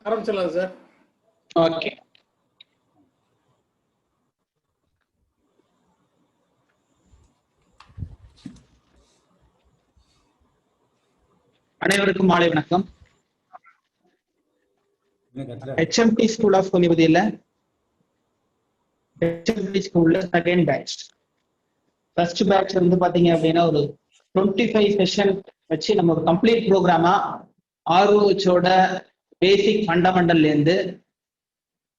ஆரம்பிச்சிடலாம் sir. Okay. அனைவருக்கும் மாலை வணக்கம். HMT ஸ்கூல் ஆஃப் ஹோமியோபதியில HMT ஸ்கூல்ல செகண்ட் பேட்ச். ஃபர்ஸ்ட் பேட்ச் வந்து பாத்தீங்க அப்படின்னா ஒரு 25 செஷன் வச்சு நம்ம ஒரு கம்ப்ளீட் ப்ரோக்ராமா ROHோட பேசிக் ஃபண்டமெண்டல்ல இருந்து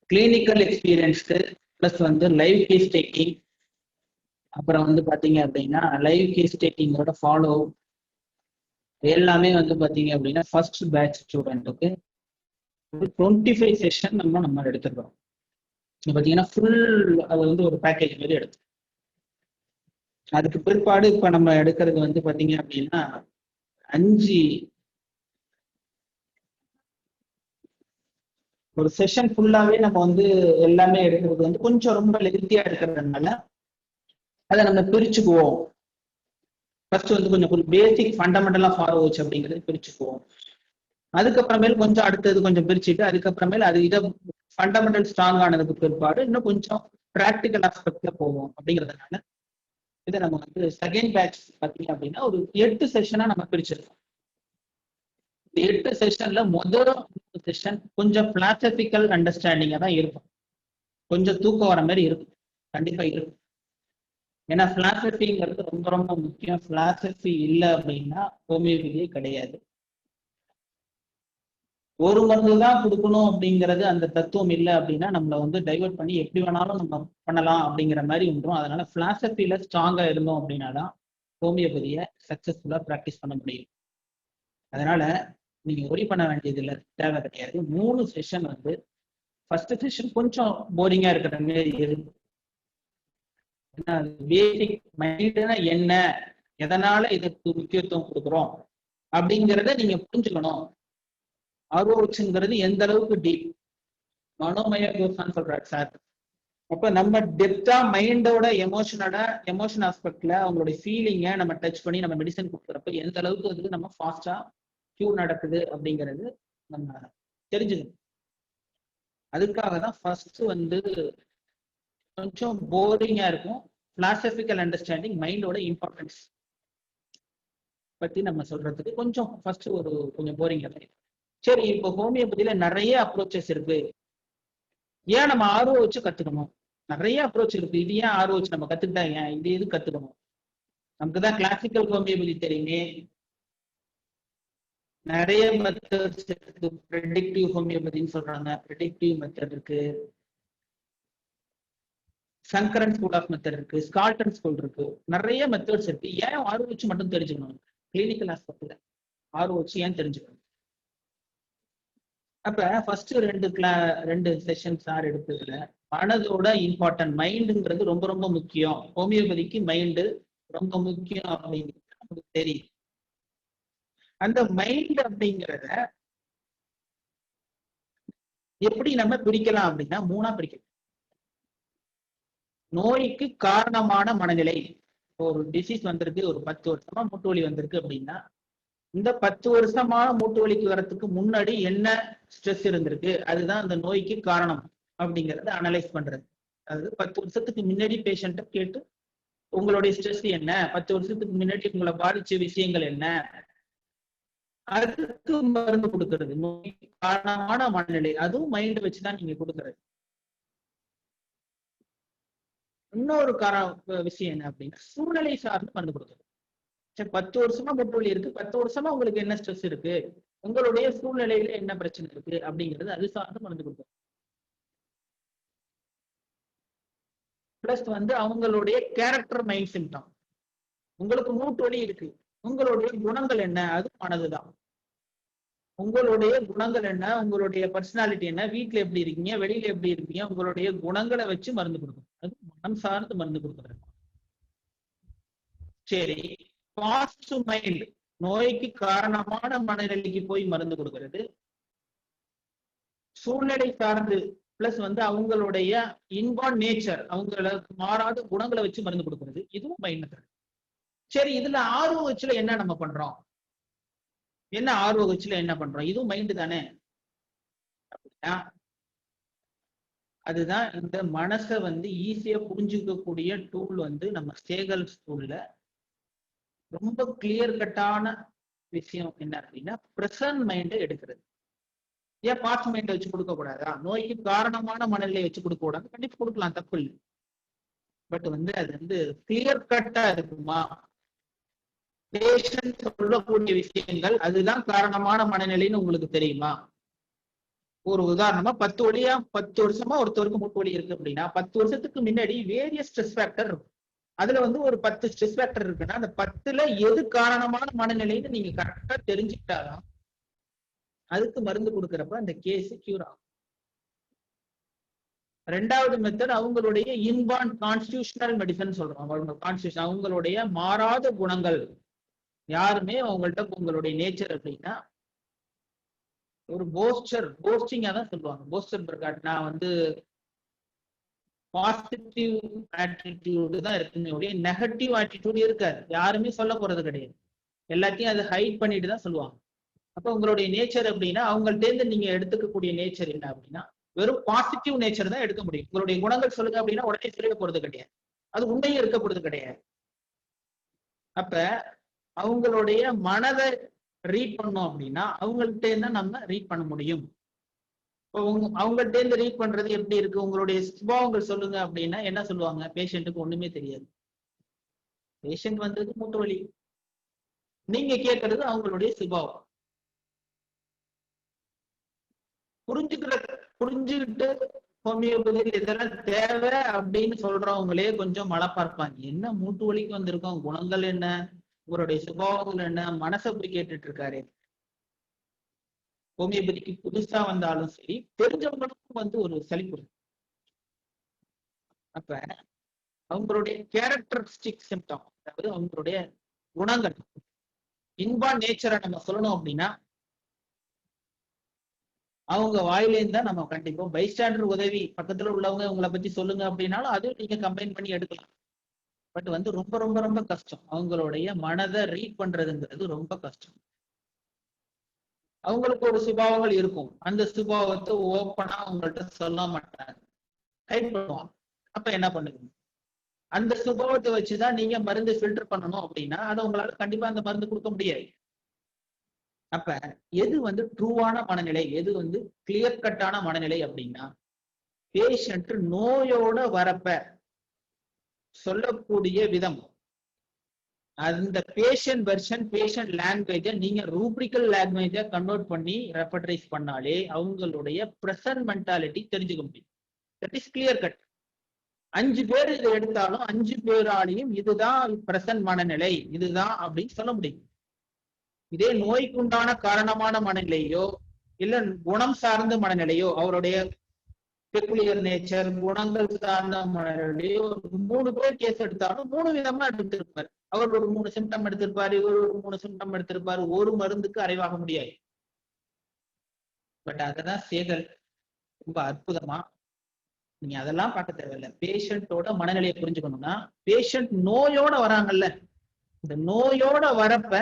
கிளினிக்கல் எக்ஸ்பீரியன்ஸ்க்கு பிளஸ் வந்து லைவ் கேஸ் டேக்கிங், அப்புறம் வந்து பாத்தீங்க அப்படின்னா லைவ் கேஸ் டேக்கிங்கோட ஃபாலோ எல்லாமே வந்து பாத்தீங்க அப்படின்னா ஃபர்ஸ்ட் பேட்ச் ஸ்டூடெண்ட்டுக்கு 25 செஷன் நம்ம எடுத்துக்கிறோம். பாத்தீங்கன்னா ஃபுல் அது வந்து ஒரு பேக்கேஜ் மாதிரி எடுத்து அதுக்கு பிற்பாடு இப்ப நம்ம எடுக்கிறது வந்து பாத்தீங்க அப்படின்னா 5 ஒரு செஷன் ஃபுல்லாவே நம்ம வந்து எல்லாமே எடுக்கிறது வந்து கொஞ்சம் ரொம்ப லென்த்தியா இருக்கிறதுனால அதை நம்ம பிரிச்சுக்குவோம். ஃபர்ஸ்ட் வந்து கொஞ்சம் பேசிக் ஃபண்டமெண்டலா ஃபாலோ வச்சு அப்படிங்கிறது பிரிச்சுக்குவோம். அதுக்கப்புறமேல் கொஞ்சம் அடுத்தது கொஞ்சம் பிரிச்சுட்டு அதுக்கப்புறமேல் அது இதை ஃபண்டமெண்டல் ஸ்ட்ராங் ஆனதுக்கு பிற்பாடு இன்னும் கொஞ்சம் ப்ராக்டிக்கல் ஆஸ்பெக்ட்ல போவோம். அப்படிங்கிறதுனால இதை நம்ம வந்து செகண்ட் பேட்ச் பார்த்தீங்க அப்படின்னா ஒரு 8 செஷனா நம்ம பிரிச்சிருக்கோம். இந்த 8 செஷன்ல முதல் செஷன் கொஞ்சம் பிலாசபிக்கல் அண்டர்ஸ்டாண்டிங்கா தான் இருக்கும். கொஞ்சம் தூக்கம் வர மாதிரி இருக்கும், கண்டிப்பா இருக்கும். ஏன்னா பிலாசபிங்கிறது ரொம்ப ரொம்ப முக்கியம். பிலாசபி இல்லை அப்படின்னா ஹோமியோபதியே கிடையாது. ஒரு மருந்து தான் கொடுக்கணும் அப்படிங்கிறது அந்த தத்துவம் இல்லை அப்படின்னா நம்மளை வந்து டைவர்ட் பண்ணி எப்படி வேணாலும் நம்ம பண்ணலாம் அப்படிங்கிற மாதிரி வந்துடும். அதனால பிலாசபியில ஸ்ட்ராங்கா இருந்தோம் அப்படின்னா தான் ஹோமியோபதியை சக்சஸ்ஃபுல்லா ப்ராக்டிஸ் பண்ண முடியும். அதனால நீங்க ஒரி பண்ண வேண்டியது இல்லை, தேவை கிடையாது. 3 செஷன் வந்து ஃபர்ஸ்ட் செஷன் கொஞ்சம் போரிங்கா இருக்கிற மாதிரி இருக்கும். ஏன்னா பேசிக் மைண்ட்னா என்ன, எதனால இதுக்கு முக்கியத்துவம் கொடுக்குறோம் அப்படிங்கிறத நீங்க புரிஞ்சுக்கணும். ROHங்கிறது எந்த அளவுக்கு டீப் மனோமய கோஷான்னு சொல்றாரு சார். அப்ப நம்ம டெப்தா மைண்டோட எமோஷன் ஆஸ்பெக்ட்ல அவங்களுடைய ஃபீலிங்கை நம்ம டச் பண்ணி நம்ம மெடிசன் கொடுக்குறப்ப எந்த அளவுக்கு வந்து நம்ம ஃபாஸ்டா கியூர் நடக்குது அப்படிங்கிறது நம்ம தெரிஞ்சுக்கணும். அதுக்காக தான் ஃபர்ஸ்ட் வந்து கொஞ்சம் போரிங்கா இருக்கும். பிலாசபிக்கல் அண்டர்ஸ்டாண்டிங் மைண்டோட இம்பார்ட்டன்ஸ் பத்தி நம்ம சொல்றதுக்கு கொஞ்சம் ஃபர்ஸ்ட் ஒரு கொஞ்சம் போரிங்கா தான். சரி, இப்போ ஹோமியோபதியில நிறைய அப்ரோச்சஸ் இருக்கு, ஏன் நம்ம ROH கத்துக்கணும்? நிறைய அப்ரோச் இருக்கு, இது ஏன் ROH நம்ம கத்துக்கிட்டா ஏன் இது எது கத்துக்கணும்? நமக்குதான் கிளாசிக்கல் ஹோமியோபதி தெரியுமே, நிறைய மெத்தட்ஸ் இருக்கு. ப்ரெடிக்டிவ் ஹோமியோபதினு சொல்றாங்க, ப்ரெடிக்டிவ் மெத்தட் இருக்கு, சங்கரன் ஸ்கூல் ஆஃப் மெத்தட் இருக்கு, ஸ்கால்டன் ஸ்கூல் இருக்கு, நிறைய மெத்தட்ஸ் இருக்கு. ஏன் ROH மட்டும் தெரிஞ்சுக்கணும்? கிளினிக்கல் ஆஸ்பெக்ட்ல ROH ஏன் தெரிஞ்சுக்கணும்? அப்ப ஃபர்ஸ்ட் 2 செஷன் சார் எடுத்ததுல மனதோட இம்பார்ட்டன்ட், மைண்டுங்கிறது ரொம்ப ரொம்ப முக்கியம். ஹோமியோபதிக்கு மைண்டு ரொம்ப முக்கியம் அப்படிங்கிறது நமக்கு தெரியும். அந்த மைண்ட் அப்படிங்கிறத எப்படி நம்ம பிரிக்கலாம் அப்படின்னா 3ஆ பிரிக்கலாம். நோய்க்கு காரணமான மனநிலை. ஒரு டிசீஸ் வந்திருக்கு, ஒரு 10 வருஷமா மூட்டு வலி வந்திருக்கு அப்படின்னா இந்த 10 வருஷமா மூட்டு வலிக்கு வரத்துக்கு முன்னாடி என்ன ஸ்ட்ரெஸ் இருந்திருக்கு, அதுதான் அந்த நோய்க்கு காரணம் அப்படிங்கறத அனலைஸ் பண்றது. அதாவது 10 வருஷத்துக்கு முன்னாடி பேஷண்ட்டை கேட்டு உங்களுடைய ஸ்ட்ரெஸ் என்ன, 10 வருஷத்துக்கு முன்னாடி உங்களை பாதிச்ச விஷயங்கள் என்ன, அதுக்கு மருந்து கொடுக்கறது. நோய்க்கு காரணமான மனநிலை, அதுவும் மைண்ட் வச்சுதான் நீங்க கொடுக்கறது. இன்னொரு விஷயம் என்ன அப்படின்னா சூழ்நிலை சார்ந்து மருந்து கொடுக்கறது. 10 வருஷமா மூட்டு வலி இருக்கு, 10 வருஷமா உங்களுக்கு என்ன ஸ்ட்ரெஸ் இருக்கு, உங்களுடைய சூழ்நிலையில என்ன பிரச்சனை இருக்கு அப்படிங்கிறது அது சார்ந்து மருந்து கொடுக்கும். பிளஸ் வந்து அவங்களுடைய கேரக்டர் மைண்ட் சிம்டம். உங்களுக்கு மூட்டு வலி இருக்கு, உங்களுடைய குணங்கள் என்ன, அது மனதுதான். உங்களுடைய குணங்கள் என்ன, உங்களுடைய பர்சனாலிட்டி என்ன, வீட்டுல எப்படி இருக்கீங்க, வெளியில எப்படி இருக்கீங்க, உங்களுடைய குணங்களை வச்சு மருந்து கொடுக்கும். அது மனம் சார்ந்து மருந்து கொடுக்குறது. சரி, பாஸ்ட் மைண்ட், நோய்க்கு காரணமான மனநிலைக்கு போய் மருந்து கொடுக்கிறது. சூழ்நிலை சார்ந்து பிளஸ் வந்து அவங்களுடைய இன்பார்ன் நேச்சர், அவங்களுக்கு மாறாத குணங்களை வச்சு மருந்து கொடுக்கிறது, இதுவும் மைண்ட் மெத்தட். சரி, இதுல ROHல என்ன நம்ம பண்றோம்? என்ன ROHல என்ன பண்றோம்? இதுவும் மைண்ட் தானே. அப்படின்னா அதுதான் இந்த மனசை வந்து ஈஸியா புரிஞ்சுக்கக்கூடிய டூல் வந்து நம்ம ஸ்டேகல் ஸ்கூல்ல ரொம்ப கிளியர் கட்டான விஷயம் என்ன அப்படின்னா பிரசன்ட் மைண்டை எடுக்கிறது. ஏன் பாஸ்ட் மைண்டை வச்சு கொடுக்க கூடாதா? நோய்க்கு காரணமான மனநிலையை வச்சு கொடுக்க கூடாது, கண்டிப்பா கொடுக்கலாம், தப்பு இல்லை. பட் வந்து அது வந்து கிளியர் கட்டா இருக்குமா? பேஷண்ட் சொல்லக்கூடிய விஷயங்கள் அதுதான் காரணமான மனநிலைன்னு உங்களுக்கு தெரியுமா? ஒரு உதாரணமா 10 வருஷமா ஒருத்தருக்கு மூட்டு வலி இருக்கு அப்படின்னா 10 வருஷத்துக்கு முன்னாடி வேரியஸ் ஸ்ட்ரெஸ் ஃபேக்டர் இருக்கும். அதுல வந்து ஒரு 10 ஸ்ட்ரெஸ் ஃபேக்டர் இருக்குன்னா அந்த 10ல எது காரணமான மனநிலைன்னு நீங்க கரெக்டா தெரிஞ்சுக்கிட்டாதான் அதுக்கு மருந்து கொடுக்கறப்ப அந்த கேஸ் கியூர் ஆகும். ரெண்டாவது மெத்தட் அவங்களுடைய இன்பார்ன் கான்ஸ்டிடியூஷனல் மெடிசன் சொல்றோம். அவங்களுடைய மாறாத குணங்கள். யாருமே அவங்கள்ட்ட உங்களுடைய நேச்சர் அப்படின்னா ஒரு போஸ்டிங்கா தான் சொல்லுவாங்க. போஸ்டர் பிரகாட் நான் வந்து பாசிட்டிவ் ஆட்டிடியூடு தான் இருக்குன்னு நெகட்டிவ் ஆட்டிடியூட் இருக்காது. யாருமே சொல்ல போறது கிடையாது. எல்லாத்தையும் அதை ஹைட் பண்ணிட்டு தான் சொல்லுவாங்க. அப்ப உங்களுடைய நேச்சர் அப்படின்னா அவங்கள்ட்ட இருந்து நீங்க எடுத்துக்கக்கூடிய நேச்சர் என்ன அப்படின்னா வெறும் பாசிட்டிவ் நேச்சர் தான் எடுக்க முடியும். உங்களுடைய குணங்கள் சொல்லுங்க அப்படின்னா உடனே சொல்லிட போறது கிடையாது. அது உண்மையும் இருக்க போறது கிடையாது. அப்ப அவங்களுடைய மனதை ரீட் பண்ணோம் அப்படின்னா அவங்கள்ட்ட இருந்தா நம்ம ரீட் பண்ண முடியும். அவங்கள்ட்ட இருந்து ரீட் பண்றது எப்படி இருக்கு? உங்களுடைய சுபாவங்கள் சொல்லுங்க அப்படின்னா என்ன சொல்லுவாங்க? பேஷண்ட்டுக்கு ஒண்ணுமே தெரியாது. பேஷண்ட் வந்தது மூட்டு வலி, நீங்க கேட்கறது அவங்களுடைய சுபாவம். புரிஞ்சுக்கிட்டு ஹோமியோபதி இதெல்லாம் தேவை அப்படின்னு சொல்றவங்களே கொஞ்சம் மனப்பார்ப்பாங்க. என்ன மூட்டு வலிக்கு வந்திருக்கோம், குணங்கள் என்ன, உங்களுடைய சுபாவங்கள் என்ன, மனசை போய் கேட்டுட்டு இருக்காரு. ஹோமியோபதிக்கு புதுசா வந்தாலும் சரி தெரிஞ்சவங்களுக்கும் வந்து ஒரு சலிப்பு. அப்ப அவங்களுடைய கேரக்டரிஸ்டிக் சிம்டம், அதாவது அவங்களுடைய குணங்கள், இன்பார்ன் நேச்சரை நம்ம சொல்லணும் அப்படின்னா அவங்க வாயிலேருந்து தான் நம்ம கண்டிப்பா பைஸ்டாண்டர் உதவி பக்கத்துல உள்ளவங்க உங்களை பத்தி சொல்லுங்க அப்படின்னாலும் அதுவும் நீங்க கம்பைன் பண்ணி எடுக்கலாம். பட் வந்து ரொம்ப ரொம்ப ரொம்ப கஷ்டம். அவங்களுடைய மனதை ரீட் பண்றதுங்கிறது ரொம்ப கஷ்டம். அவங்களுக்கு ஒரு சுபாவங்கள் இருக்கும். அந்த சுபாவத்தை ஓப்பனா அவங்கள்ட்ட சொல்ல மாட்டாங்க, ஹைட் பண்ணுவாங்க. அப்ப என்ன பண்ணுங்க? அந்த சுபாவத்தை வச்சுதான் நீங்க மருந்து ஃபில்டர் பண்ணணும் அப்படின்னா அதை உங்களால கண்டிப்பா அந்த மருந்து கொடுக்க முடியாது. அப்ப எது வந்து ட்ரூவான மனநிலை, எது வந்து கிளியர் கட்டான மனநிலை அப்படின்னா பேஷண்ட் நோயோட வரப்ப சொல்லக்கூடிய விதம், அந்த பேஷண்ட் வெர்ஷன், பேஷண்ட் லாங்குவேஜை நீங்க ரூப்ரிக்கல் லாங்குவேஜை கன்வெர்ட் பண்ணி ரெப்பர்டைஸ் பண்ணாலே அவங்களுடைய பிரசன்ட் மென்டாலிட்டி தெரிஞ்சுக்க முடியும். That is clear cut. 5 பேர் இதை எடுத்தாலும் 5 பேராலையும் இதுதான் பிரசன்ட் மனநிலை, இதுதான் அப்படின்னு சொல்ல முடியும். இதே நோய்க்குண்டான காரணமான மனநிலையோ இல்ல குணம் சார்ந்த மனநிலையோ, அவருடைய பெக்குலியர் நேச்சர், குணங்கள் சார்ந்த மனநிலையோ 3 பேர் கேஸ் எடுத்தாலும் 3 விதமா எடுத்திருப்பாரு. அவர் ஒரு 3 சிம்டம் எடுத்திருப்பாரு, இவர் ஒரு 3 சிம்டம் எடுத்திருப்பாரு. ஒரு மருந்துக்கு அறைவாக முடியாது. பட் அதெல்லாம் சேகல் ரொம்ப அற்புதமா, நீங்க அதெல்லாம் பார்க்க தேவையில்லை. பேஷண்டோட மனநிலையை புரிஞ்சுக்கணும்னா பேஷண்ட் நோயோட வராங்கல்ல, இந்த நோயோட வரப்ப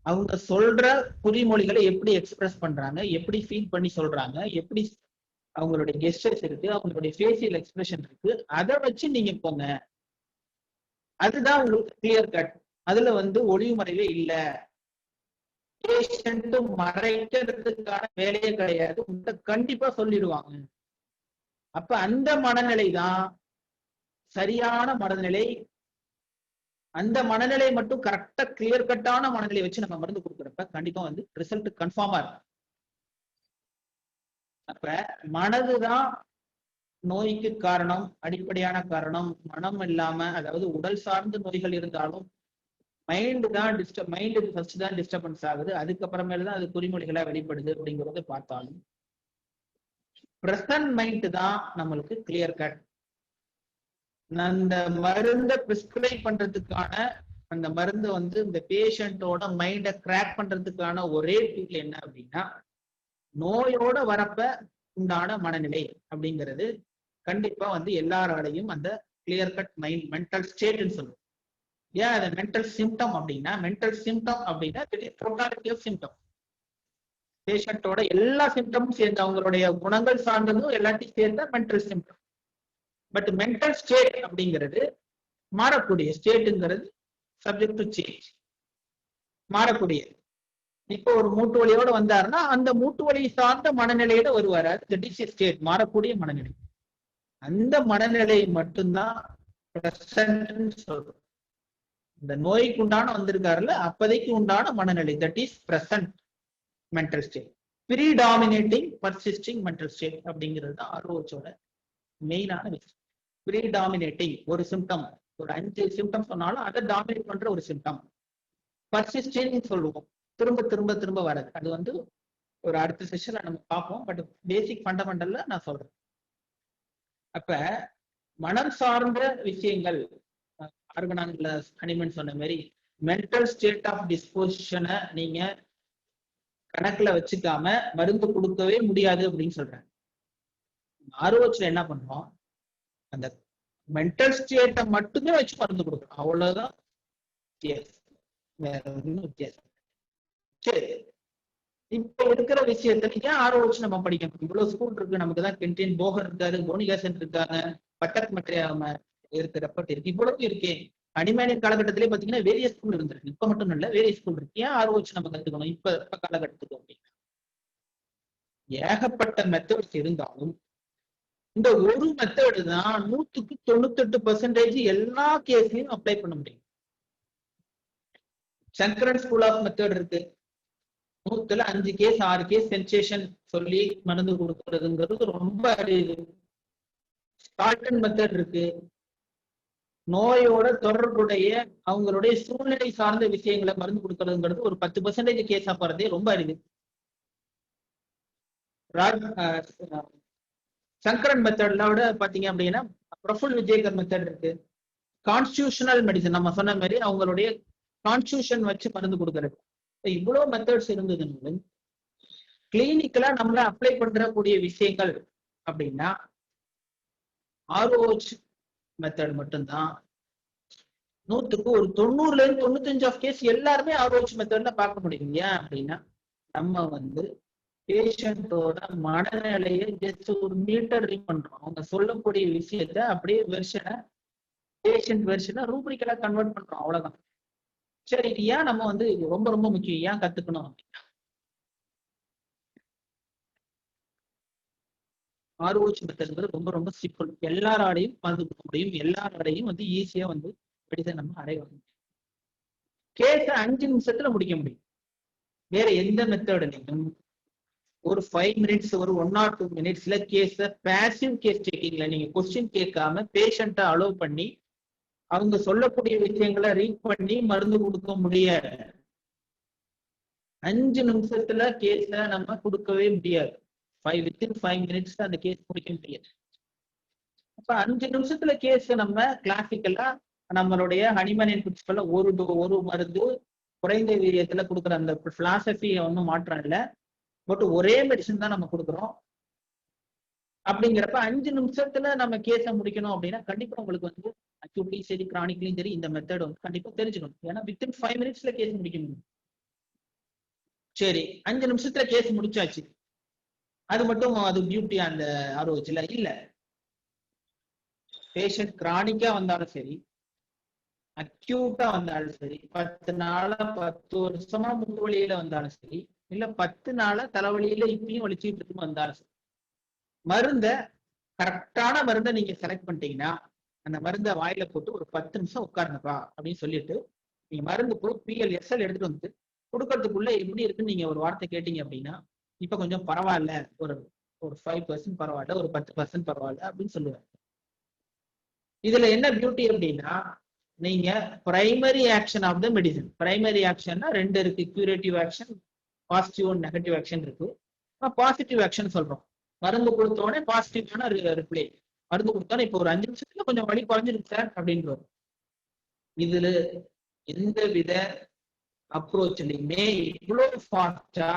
அவங்க சொல்ற குறிமொழிகளை எப்படி எக்ஸ்பிரஸ் பண்றாங்க, எப்படி ஃபீல் பண்ணி சொல்றாங்க, எப்படி அவங்களுடைய கெஸ்டர்ஸ் இருக்கு, அவங்களுடைய ஃபேஷியல் எக்ஸ்பிரஷன் இருக்கு, அதை வச்சு நீங்க போங்க. அதுதான் உங்களுக்கு கிளியர் கட். அதுல வந்து ஒளிவு மறைவே இல்லை. பேஷண்ட் மறைக்கிறதுக்கான வேலையே கிடையாது, உங்கள்கிட்ட கண்டிப்பா சொல்லிடுவாங்க. அப்ப அந்த மனநிலை தான் சரியான மனநிலை. அந்த மனநிலை மட்டும் கரெக்டா கிளியர் கட்டான மனநிலை வச்சு நம்ம மருந்து கொடுக்குறப்ப கண்டிப்பா வந்து ரிசல்ட் கன்ஃபார்மா இருக்கும். அப்ப மனதுதான் நோய்க்கு காரணம், அடிப்படையான காரணம். மனம் இல்லாம, அதாவது உடல் சார்ந்த நோய்கள் இருந்தாலும் மைண்டு தான் மைண்டுக்கு ஃபர்ஸ்ட் தான் டிஸ்டர்பன்ஸ் ஆகுது, அதுக்கப்புறமேல தான் அது குறிமொழிகளா வெளிப்படுது அப்படிங்கறத பார்த்தாலும் பிரசன்ட் மைண்ட் தான் நம்மளுக்கு கிளியர் கட். அந்த மருந்தை பிரிஸ்கிரைப் பண்றதுக்கான அந்த மருந்து வந்து இந்த பேஷண்டோட மைண்டை கிராக் பண்றதுக்கான ஒரே டூல் என்ன அப்படின்னா நோயோட வரப்ப உண்டான மனநிலை அப்படிங்கிறது கண்டிப்பா வந்து எல்லாராலையும் அந்த கிளியர் கட் மைண்ட் மென்டல் ஸ்டேட்னு சொல்லுவோம். ஏன் அது மென்டல் சிம்டம் அப்படின்னா, மென்டல் சிம்டம் அப்படின்னா டோட்டாலிட்டி ஆஃப் சிம்டம். பேஷண்டோட எல்லா சிம்டமும் சேர்ந்து அவங்களுடைய குணங்கள் சார்ந்ததும் எல்லாத்தையும் சேர்ந்த mental symptom. But mental state அப்படிங்கிறது மாறக்கூடிய ஸ்டேட்டுங்கிறது சப்ஜெக்ட் டு சேஞ்ச், மாறக்கூடிய. இப்போ ஒரு மூட்டு வலியோட வந்தாருன்னா அந்த மூட்டு வலி சார்ந்த மனநிலையில வருவாரு, தட் இஸ் ஸ்டேட், மாறக்கூடிய மனநிலை. அந்த மனநிலை மட்டும்தான் பிரசன்ட்னு சொல்றோம். இந்த நோய்க்கு உண்டான வந்திருக்காருல்ல அப்போதைக்கு உண்டான மனநிலை, that is present mental state. Predominating persisting mental state அப்படிங்கிறது தான் ஆர்ஓஹெச்சோட மெயினான விஷயம். ப்ரீடாமினேட்டிங் ஒரு சிம்டம், ஒரு 5 சிம்டம் சொன்னாலும் அதை டாமினேட் பண்ற ஒரு சிம்டம். பர்சிஸ்டிங் சொல்லுவோம், திரும்ப திரும்ப திரும்ப வர்றது. அது வந்து ஒரு அடுத்த செஷன்ல நம்ம பார்ப்போம், பட் பேசிக் ஃபண்டமெண்டல்ல நான் சொல்றேன். அப்ப மனம் சார்ந்த விஷயங்கள், ஆர்கனான்ல அனிமன் சொன்ன மாதிரி மென்டல் ஸ்டேட் ஆஃப் டிஸ்போசிஷனை நீங்க கணக்குல வச்சுக்காம மருந்து கொடுக்கவே முடியாது அப்படின்னு சொல்றேன். ஆர்ஓஹெச்ல என்ன பண்றோம், அந்த மென்டல் ஸ்டேட்டை மட்டுமே வச்சு மருந்து கொடுக்கணும், அவ்வளவுதான் வித்தியாசம், வேற ஒன்றும் வித்தியாசம். சரி, இப்ப இருக்கிற விஷயத்த ஏன் ஆர்ஓஹெச் நம்ம படிக்கணும்? இவ்வளவு ஸ்கூல் இருக்கு, நமக்கு தான் கென்டீன் போகர் இருக்காரு, போனிகாசன் இருக்காங்க, பட்டக் மற்ற இருக்கிறப்ப இருக்கு, இவ்வளவு இருக்கே. அனிமேனியன் காலகட்டத்திலே பாத்தீங்கன்னா வேரிய ஸ்கூல் இருந்திருக்கு, இப்ப மட்டும் இல்ல வேரிய ஸ்கூல் இருக்கு. ஏன் ஆர்ஓஹெச் நம்ம கத்துக்கணும் இப்ப காலகட்டத்துக்கு அப்படின்னா? ஏகப்பட்ட மெத்தட்ஸ் இருந்தாலும் இந்த ஒரு மெத்தடு தான் 100% எல்லா கேஸ்லயும் அப்ளை பண்ண முடியும். சங்கரன் ஸ்கூல் ஆஃப் மெத்தட் இருக்கு, 100ல 5 கேஸ் 6 கேஸ் சென்சேஷன் சொல்லி மருந்து கொடுக்கறதுங்கிறது ரொம்ப அரிது. ஸ்டால்டன் மெத்தட் இருக்கு, நோயோட தொடர்புடைய அவங்களுடைய சூழ்நிலை சார்ந்த விஷயங்களை மருந்து கொடுக்கறதுங்கிறது ஒரு 10% கேஸா போறதே ரொம்ப அரிது. சங்கரன் மெத்தட்ல பாத்தீங்க அப்படின்னா பிரபுல் விஜயகர் மெத்தட் இருக்கு. கான்ஸ்டியூஷனல் மெடிசன் நம்ம சொன்ன மாதிரி அவங்களுடைய கான்ஸ்டியூஷன் வச்சு மருந்து கொடுக்கறது. இவ்வளவு மெத்தட்ஸ் இருந்ததுனாலும் கிளினிக்கலா நம்மள அப்ளை பண்றக்கூடிய விஷயங்கள் அப்படின்னா ஆர்ஓஹெச் மெத்தட் மட்டும்தான். 100க்கு ஒரு 90ல இருந்து 95 கேஸ் எல்லாருமே ஆர்ஓஹெச் மெத்தட்ல பார்க்க முடியும். ஏன் அப்படின்னா நம்ம வந்து பேஷண்டோட மனநிலையை ஜஸ்ட் ஒரு மீட்டர் ரீட் பண்றோம். அவங்க சொல்லக்கூடிய விஷயத்த அப்படியே வெர்ஷனை பேஷண்ட் வெர்ஷனை ரூப்ரிக்கலா கன்வெர்ட் பண்றோம், அவ்வளவுதான். சரி, இது ஏன் நம்ம வந்து ரொம்ப ரொம்ப முக்கியம், ஏன் கத்துக்கணும் அப்படின்னா ஆர்ஓஹெச் மெத்தட்ங்கிறது ரொம்ப ரொம்ப சிம்பிள், எல்லாராலையும் மருந்து கொடுக்க முடியும், எல்லாராலையும் வந்து ஈஸியா வந்து மெடிசன் நம்ம அடைய முடியும். கேஸ 5 நிமிஷத்துல முடிக்க முடியும். வேற எந்த மெத்தட்லையும் ஒரு 5 மினிட்ஸ், ஒரு 1 or 2 மினிட்ஸ்ல கேஸ பேசிவ் கேஸ் டேக்கிங்ல நீங்க கொஸ்டின் கேட்காம பேஷண்ட்டை அலோவ் பண்ணி அவங்க சொல்லக்கூடிய விஷயங்களை ரீட் பண்ணி மருந்து கொடுக்க முடியாது. 5 நிமிஷத்துல கேஸ நம்ம கொடுக்கவே முடியாது. வித்தின் 5 மினிட்ஸ் அந்த கேஸ் முடிக்க முடியாது. அப்ப 5 நிமிஷத்துல கேஸ் நம்ம கிளாசிக்கலா நம்மளுடைய ஹனிமேனியன் பிரின்சிபல்ல ஒரு மருந்து குறைந்த வீரியத்துல கொடுக்குற அந்த பிலாசபியை ஒன்றும் மாற்றம் இல்லை, பட் ஒரே மெடிசன் தான் நம்ம கொடுக்குறோம். அப்படிங்கிறப்ப 5 நிமிஷத்துல நம்ம கேஸ முடிக்கணும் அப்படின்னா கண்டிப்பா உங்களுக்கு வந்து அக்யூட்லயும் சரி கிரானிக்லயும் சரி இந்த மெத்தட் வந்து கண்டிப்பா தெரிஞ்சுக்கணும். ஏன்னா வித்தின் 5 மினிட்ஸ்ல கேஸ் முடிக்க முடியும். சரி, 5 நிமிஷத்துல கேஸ் முடிச்சாச்சு, அது மட்டும் அது பியூட்டி அந்த ஆர்ஓஹெச்ல இல்ல. பேஷண்ட் கிரானிக்கா வந்தாலும் சரி, அக்யூட்டா வந்தாலும் சரி, 10 நாளா 10 வருஷமா முட்டு வலியில வந்தாலும் சரி, இல்ல 10 நாளா தலைவலியில இப்பயும் வலிச்சுட்டு இருக்கும் வந்தாலும் சரி, மருந்த கரெக்டான மருந்தை நீங்க செலக்ட் பண்ணிட்டீங்கன்னா அந்த மருந்தை வாயில போட்டு ஒரு 10 நிமிஷம் உட்காருங்கப்பா அப்படின்னு சொல்லிட்டு நீங்க மருந்து போய் PLSL எடுத்துட்டு வந்து கொடுக்கறதுக்குள்ள எப்படி இருக்குன்னு நீங்க ஒரு வார்த்தை கேட்டீங்க அப்படின்னா இப்ப கொஞ்சம் பரவாயில்ல, ஒரு 5% பரவாயில்ல, ஒரு 10% பரவாயில்ல அப்படின்னு சொல்லுவாங்க. இதுல என்ன பியூட்டி அப்படின்னா நீங்க primary action of the medicine, primary ஆக்ஷன்னா 2 இருக்கு, curative action, positive and negative action இருக்கு. பாசிட்டிவ் ஆக்ஷன் சொல்றோம், மருந்து கொடுத்தோடனே பாசிட்டிவான ரிப்ளை, மருந்து கொடுத்தோன்னே இப்போ ஒரு 5 நிமிஷத்துல கொஞ்சம் வலி குறைஞ்சிருக்கு சார் அப்படின்னு வரும். இதுல எந்த வித அப்ரோச்லயுமே இவ்வளவு ஃபாஸ்டா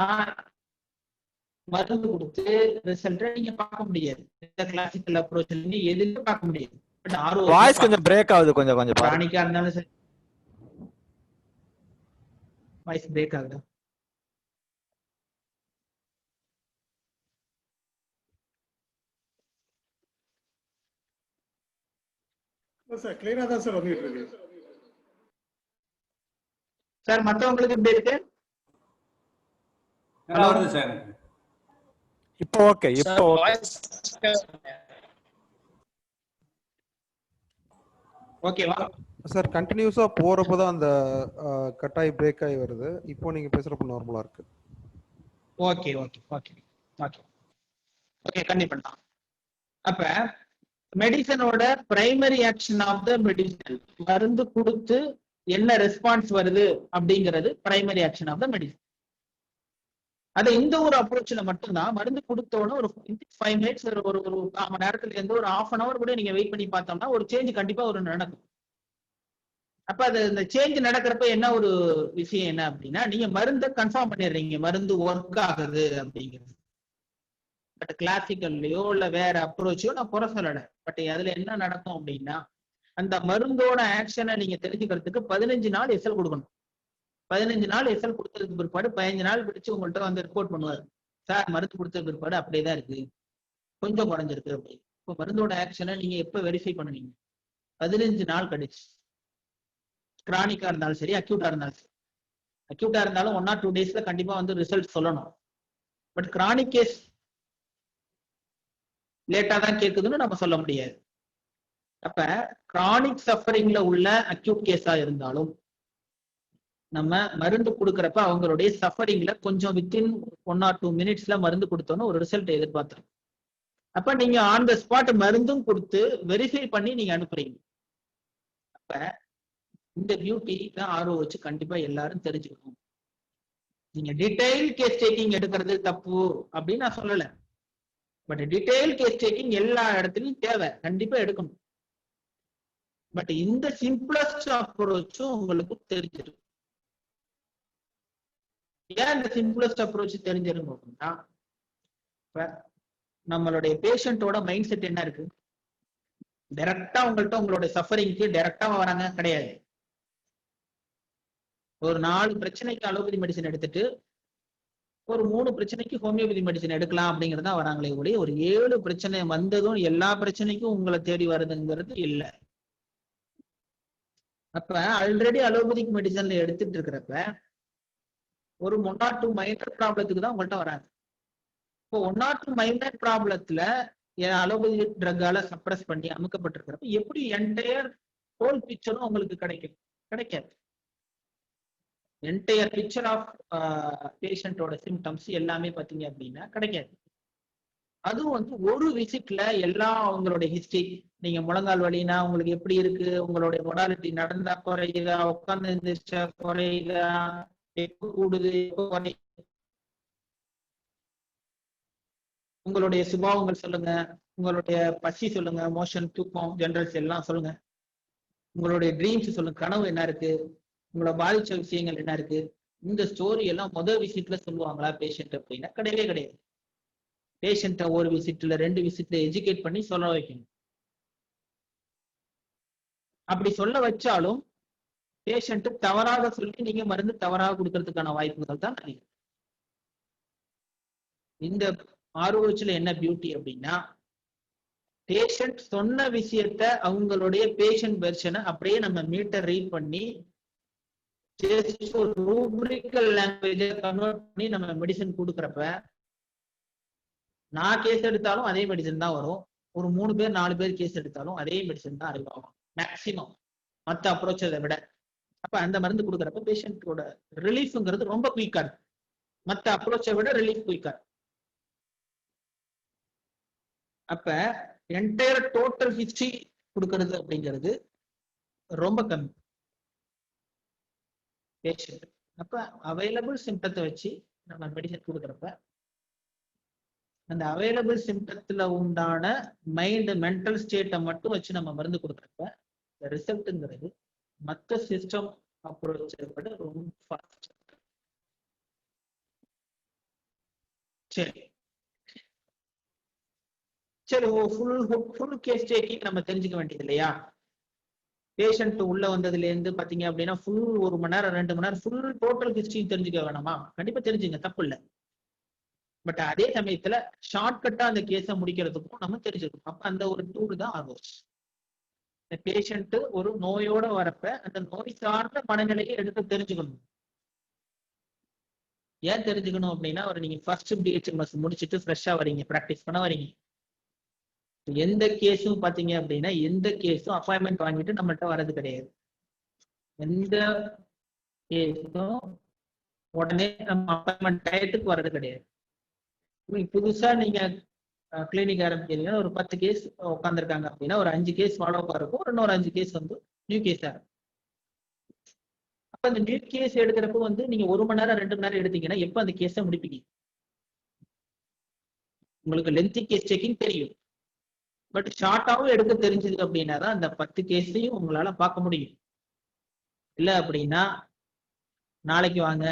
மருந்து கொடுத்து ரிசல்ட்டை நீங்க பார்க்க முடியாது. இந்த கிளாசிக்கல் அப்ரோச்ல எதுவுமே பார்க்க முடியாது. பட் வாய்ஸ் கொஞ்சம் பிரேக் ஆகுது, கொஞ்சம் கிரானிக்கா இருந்தாலும் சரி. வாய்ஸ் பிரேக் ஆகுதா? சார் கிளியரா தான் சார் வந்துட்டு இருக்கு சார். மற்றவங்களுக்கு எப்படி இருக்கு? நல்லா வருது சார் எனக்கு. இப்போ ஓகே, இப்போ ஓகே. ஓகேவா சார்? கண்டினியூஸா போறப்பதான் அந்த கட்டாய் பிரேக் ஆகி வருது. இப்போ நீங்க பேசுறப்ப நார்மலா இருக்கு. Okay okay okay okay okay கண்டிப்பா பண்ணலாம். அப்ப மெடிசனோட primary action of the medicine, மருந்து கொடுத்து என்ன ரெஸ்பான்ஸ் வருது அப்படிங்கிறது primary action of the medicine. அதை இந்த ஒரு அப்ரோச்ல மட்டும்தான் மருந்து கொடுத்தோன்னு ஒரு 5 மினிட்ஸ் ஒரு ஒரு 1/4 மணி நேரத்துல இருந்து ஒரு 1/2 hour கூட நீங்க வெயிட் பண்ணி பார்த்தோம்னா ஒரு சேஞ்ச் கண்டிப்பா ஒரு நடக்கும். அப்ப அது இந்த சேஞ்ச் நடக்கிறப்ப என்ன ஒரு விஷயம் என்ன அப்படின்னா, நீங்க மருந்தை கன்ஃபார்ம் பண்ணிடுறீங்க மருந்து ஒர்க் ஆகுது அப்படிங்கிறது. பட் கிளாசிக்கல்லையோ இல்ல வேற அப்ரோச்சோ நான் குறை சொல்லல. பட் அதுல என்ன நடக்கும் அப்படின்னா, அந்த மருந்தோட ஆக்ஷனை நீங்க தெரிஞ்சுக்கிறதுக்கு 15 நாள் எஸ்எல் கொடுக்கணும். 15 நாள் எஸ்எல் கொடுத்ததுக்கு பிற்பாடு 15 நாள் பிடிச்சு உங்கள்கிட்ட வந்து ரிப்போர்ட் பண்ணுவார். சார் மருந்து கொடுத்த பிற்பாடு அப்படியேதான் இருக்கு, கொஞ்சம் குறைஞ்சிருக்கு அப்படி. இப்போ மருந்தோட ஆக்ஷனை நீங்க எப்ப வெரிஃபை பண்ணுவீங்க? 15 நாள் கழிச்சு. கிரானிக்கா இருந்தாலும் சரி, அக்யூட்டா இருந்தாலும் சரி. அக்யூட்டா இருந்தாலும் 1 or 2 daysல கண்டிப்பா வந்து ரிசல்ட் சொல்லணும். பட் கிரானிக் கேஸ் லேட்டா தான் கேட்குதுன்னு நம்ம சொல்ல முடியாது. அப்ப கிரானிக் சஃபரிங்ல உள்ள அக்யூட் கேஸா இருந்தாலும் நம்ம மருந்து கொடுக்கறப்ப அவங்களுடைய சஃபரிங்ல கொஞ்சம் வித்தின் 1 or 2 minutesல மருந்து கொடுத்தோன்னு ஒரு ரிசல்ட் எதிர்பார்த்துரும். அப்ப நீங்க ஆன் த ஸ்பாட் மருந்தும் கொடுத்து வெரிஃபை பண்ணி நீங்க அனுப்புறீங்க. அப்ப இந்த பியூட்டி தான் ஆர்வம் வச்சு கண்டிப்பா எல்லாரும் தெரிஞ்சுக்கணும். நீங்க டீடைல் கேஸ் டேக்கிங் எடுக்கிறது தப்பு அப்படின்னு நான் சொல்லல. பட் டீடைல் கேஸ் டேக்கிங் எல்லா இடத்துலயும் தேவை, கண்டிப்பா எடுக்கணும். பட் இந்த சிம்பிளஸ்ட் அப்ரோச்சும் உங்களுக்கு தெரிஞ்சிடும். ஏன் இந்த சிம்பிளஸ்ட் அப்ரோச் தெரிஞ்சிருக்கும் அப்படின்னா, நம்மளுடைய பேஷண்டோட மைண்ட் செட் என்ன இருக்கு? டைரக்டா உங்கள்கிட்ட உங்களுடைய சஃபரிங்க்கு டைரக்டா வராங்க கிடையாது. ஒரு 4 பிரச்சனைக்கு அலோபதி மெடிசன் எடுத்துட்டு ஒரு 3 பிரச்சனைக்கு ஹோமியோபதி மெடிசன் எடுக்கலாம் அப்படிங்கிறது தான் வராங்களே ஒழிய ஒரு 7 பிரச்சனை வந்ததும் எல்லா பிரச்சனைக்கும் உங்களை தேடி வருதுங்கிறது இல்லை. அப்ப ஆல்ரெடி அலோபதிக் மெடிசன்ல எடுத்துட்டு இருக்கிறப்ப ஒரு 1 or 2 மைனர் ப்ராப்ளத்துக்கு தான் உங்கள்கிட்ட வராங்க. இப்போ 1 or 2 மைனர் ப்ராப்ளத்துல அலோபதி ட்ரக்கால சப்ரஸ் பண்ணி அமுக்கப்பட்டிருக்கிறப்ப எப்படி என்டையர் ஹோல் பிக்சரும் உங்களுக்கு கிடைக்காது. என்டையர் பிக்சர் ஆஃப் பேஷண்டோட சிம்டம்ஸ் எல்லாமே பார்த்தீங்க அப்படின்னா கிடைக்காது. அதுவும் வந்து ஒரு விசிட்ல எல்லா உங்களுடைய ஹிஸ்டரி, நீங்க முழங்கால் வலினா உங்களுக்கு எப்படி இருக்கு, உங்களுடைய மொடாலிட்டி நடந்தா குறையுதா, உட்கார்ந்து இருந்துச்சா குறையுதா, எப்போ கூடுது எப்போ குறையுது, உங்களுடைய சுபாவங்கள் சொல்லுங்க, உங்களுடைய பசி சொல்லுங்க, மோஷன், தூக்கம், ஜெனரல்ஸ் எல்லாம் சொல்லுங்க, உங்களுடைய ட்ரீம்ஸ் சொல்லுங்க, கனவு என்ன இருக்கு, உங்களை பாதிச்ச விஷயங்கள் என்ன இருக்கு. இந்த ஸ்டோரி எல்லாம் முதல் விசிட்ல சொல்லுவாங்களா பேஷண்ட் அப்படின்னா கிடையவே கிடையாது. பேஷண்ட்டை ஒரு விசிட்ல 2 விசிட்ல எஜுகேட் பண்ணி சொல்ல வைக்கணும். அப்படி சொல்ல வச்சாலும் பேஷண்ட் தவறாக சொல்லி நீங்க மருந்து தவறாக கொடுக்கறதுக்கான வாய்ப்புகள் தான் நிறைய. இந்த ஆர்ஓஹெச்ல என்ன பியூட்டி அப்படின்னா, பேஷண்ட் சொன்ன விஷயத்த அவங்களுடைய பேஷண்ட் வெர்ஷனை அப்படியே நம்ம மீட்டர் ரீட் பண்ணி ரூப்ரிக்கல் லாங்குவேஜை கன்வெர்ட் பண்ணி நம்ம மெடிசன் கொடுக்குறப்ப, நான் கேஸ் எடுத்தாலும் அதே மெடிசன் தான் வரும். ஒரு 3 பேர் 4 பேர் கேஸ் எடுத்தாலும் அதே மெடிசன் தான் அறிவாகும் மேக்சிமம் மற்ற அப்ரோச்சை விட. அப்ப அந்த மருந்து கொடுக்குறப்ப பேஷண்டோட ரிலீஃப்ங்கிறது ரொம்ப குயிக்கா இருக்கு. மற்ற அப்ரோச்சை விட ரிலீஃப் குயிக்கா இருக்கு. அப்ப என்டையர் டோட்டல் ஹிஸ்டரி கொடுக்கறது அப்படிங்கிறது ரொம்ப கம்மி பேஷண்ட். அப்ப அவைலபிள் சிம்டத்தை வச்சு நம்ம மெடிசன் கொடுக்குறப்ப அந்த அவைலபிள் சிம்டத்துல உண்டான மைண்ட் மென்டல் ஸ்டேட்டை மட்டும் வச்சு நம்ம மருந்து கொடுக்குறப்ப ரிசல்ட்ங்கிறது மற்ற சிஸ்டம் அப்ரோச் விட ரொம்ப ஃபாஸ்ட். சரி சரி ஃபுல் கேஸ் டேக்கிங் நம்ம தெரிஞ்சுக்க வேண்டியது இல்லையா? பேஷண்ட் உள்ள வந்ததுல இருந்து பாத்தீங்க அப்படின்னா ஃபுல் 1 மணி நேரம் 2 மணி நேரம் ஃபுல் டோட்டல் ஹிஸ்டரி தெரிஞ்சுக்க வேணாமா? கண்டிப்பா தெரிஞ்சுங்க, தப்பு இல்லை. பட் அதே சமயத்துல ஷார்ட் கட்டா அந்த கேஸை முடிக்கிறதுக்கும் நம்ம தெரிஞ்சுக்கணும். அப்ப அந்த ஒரு டூல் தான் ஆர்ஓஹெச். இந்த பேஷண்ட் ஒரு நோயோட வரப்ப அந்த நோய் சார்ந்த மனநிலையை எடுத்து தெரிஞ்சுக்கணும். ஏன் தெரிஞ்சுக்கணும் அப்படின்னா, ஒரு நீங்க ஃபர்ஸ்ட் பிஹெச்எம்எஸ் முடிச்சுட்டு ஃப்ரெஷ்ஷா வரீங்க, ப்ராக்டிஸ் பண்ண வரீங்க. எந்த கேஸும் பாத்தீங்க அப்படின்னா, எந்த கேஸும் அப்பாயின்மெண்ட் வாங்கிட்டு நம்மள்ட்ட வர்றது கிடையாது. எந்த கேஸும் உடனே நம்ம அப்பாயின்மெண்ட் டயத்துக்கு வர்றது கிடையாது. புதுசா நீங்க கிளினிக் ஆரம்பிக்கிறீங்கன்னா ஒரு 10 கேஸ் உட்காந்துருக்காங்க அப்படின்னா ஒரு 5 கேஸ் ஃபாலோ அப் இருக்கும், இன்னொரு 5 கேஸ் வந்து நியூ கேஸா இருக்கும். அப்ப அந்த நியூ கேஸ் எடுக்கிறப்ப வந்து நீங்க 1 மணி நேரம் 2 மணி நேரம் எடுத்தீங்கன்னா எப்ப அந்த கேஸை முடிப்பீங்க? உங்களுக்கு லென்த்தி கேஸ் செக்கிங் தெரியும், பட் ஷார்ட்டாவும் எடுக்க தெரிஞ்சது அப்படின்னா தான் அந்த 10 கேஸையும் உங்களால பார்க்க முடியும். இல்ல அப்படின்னா நாளைக்கு வாங்க,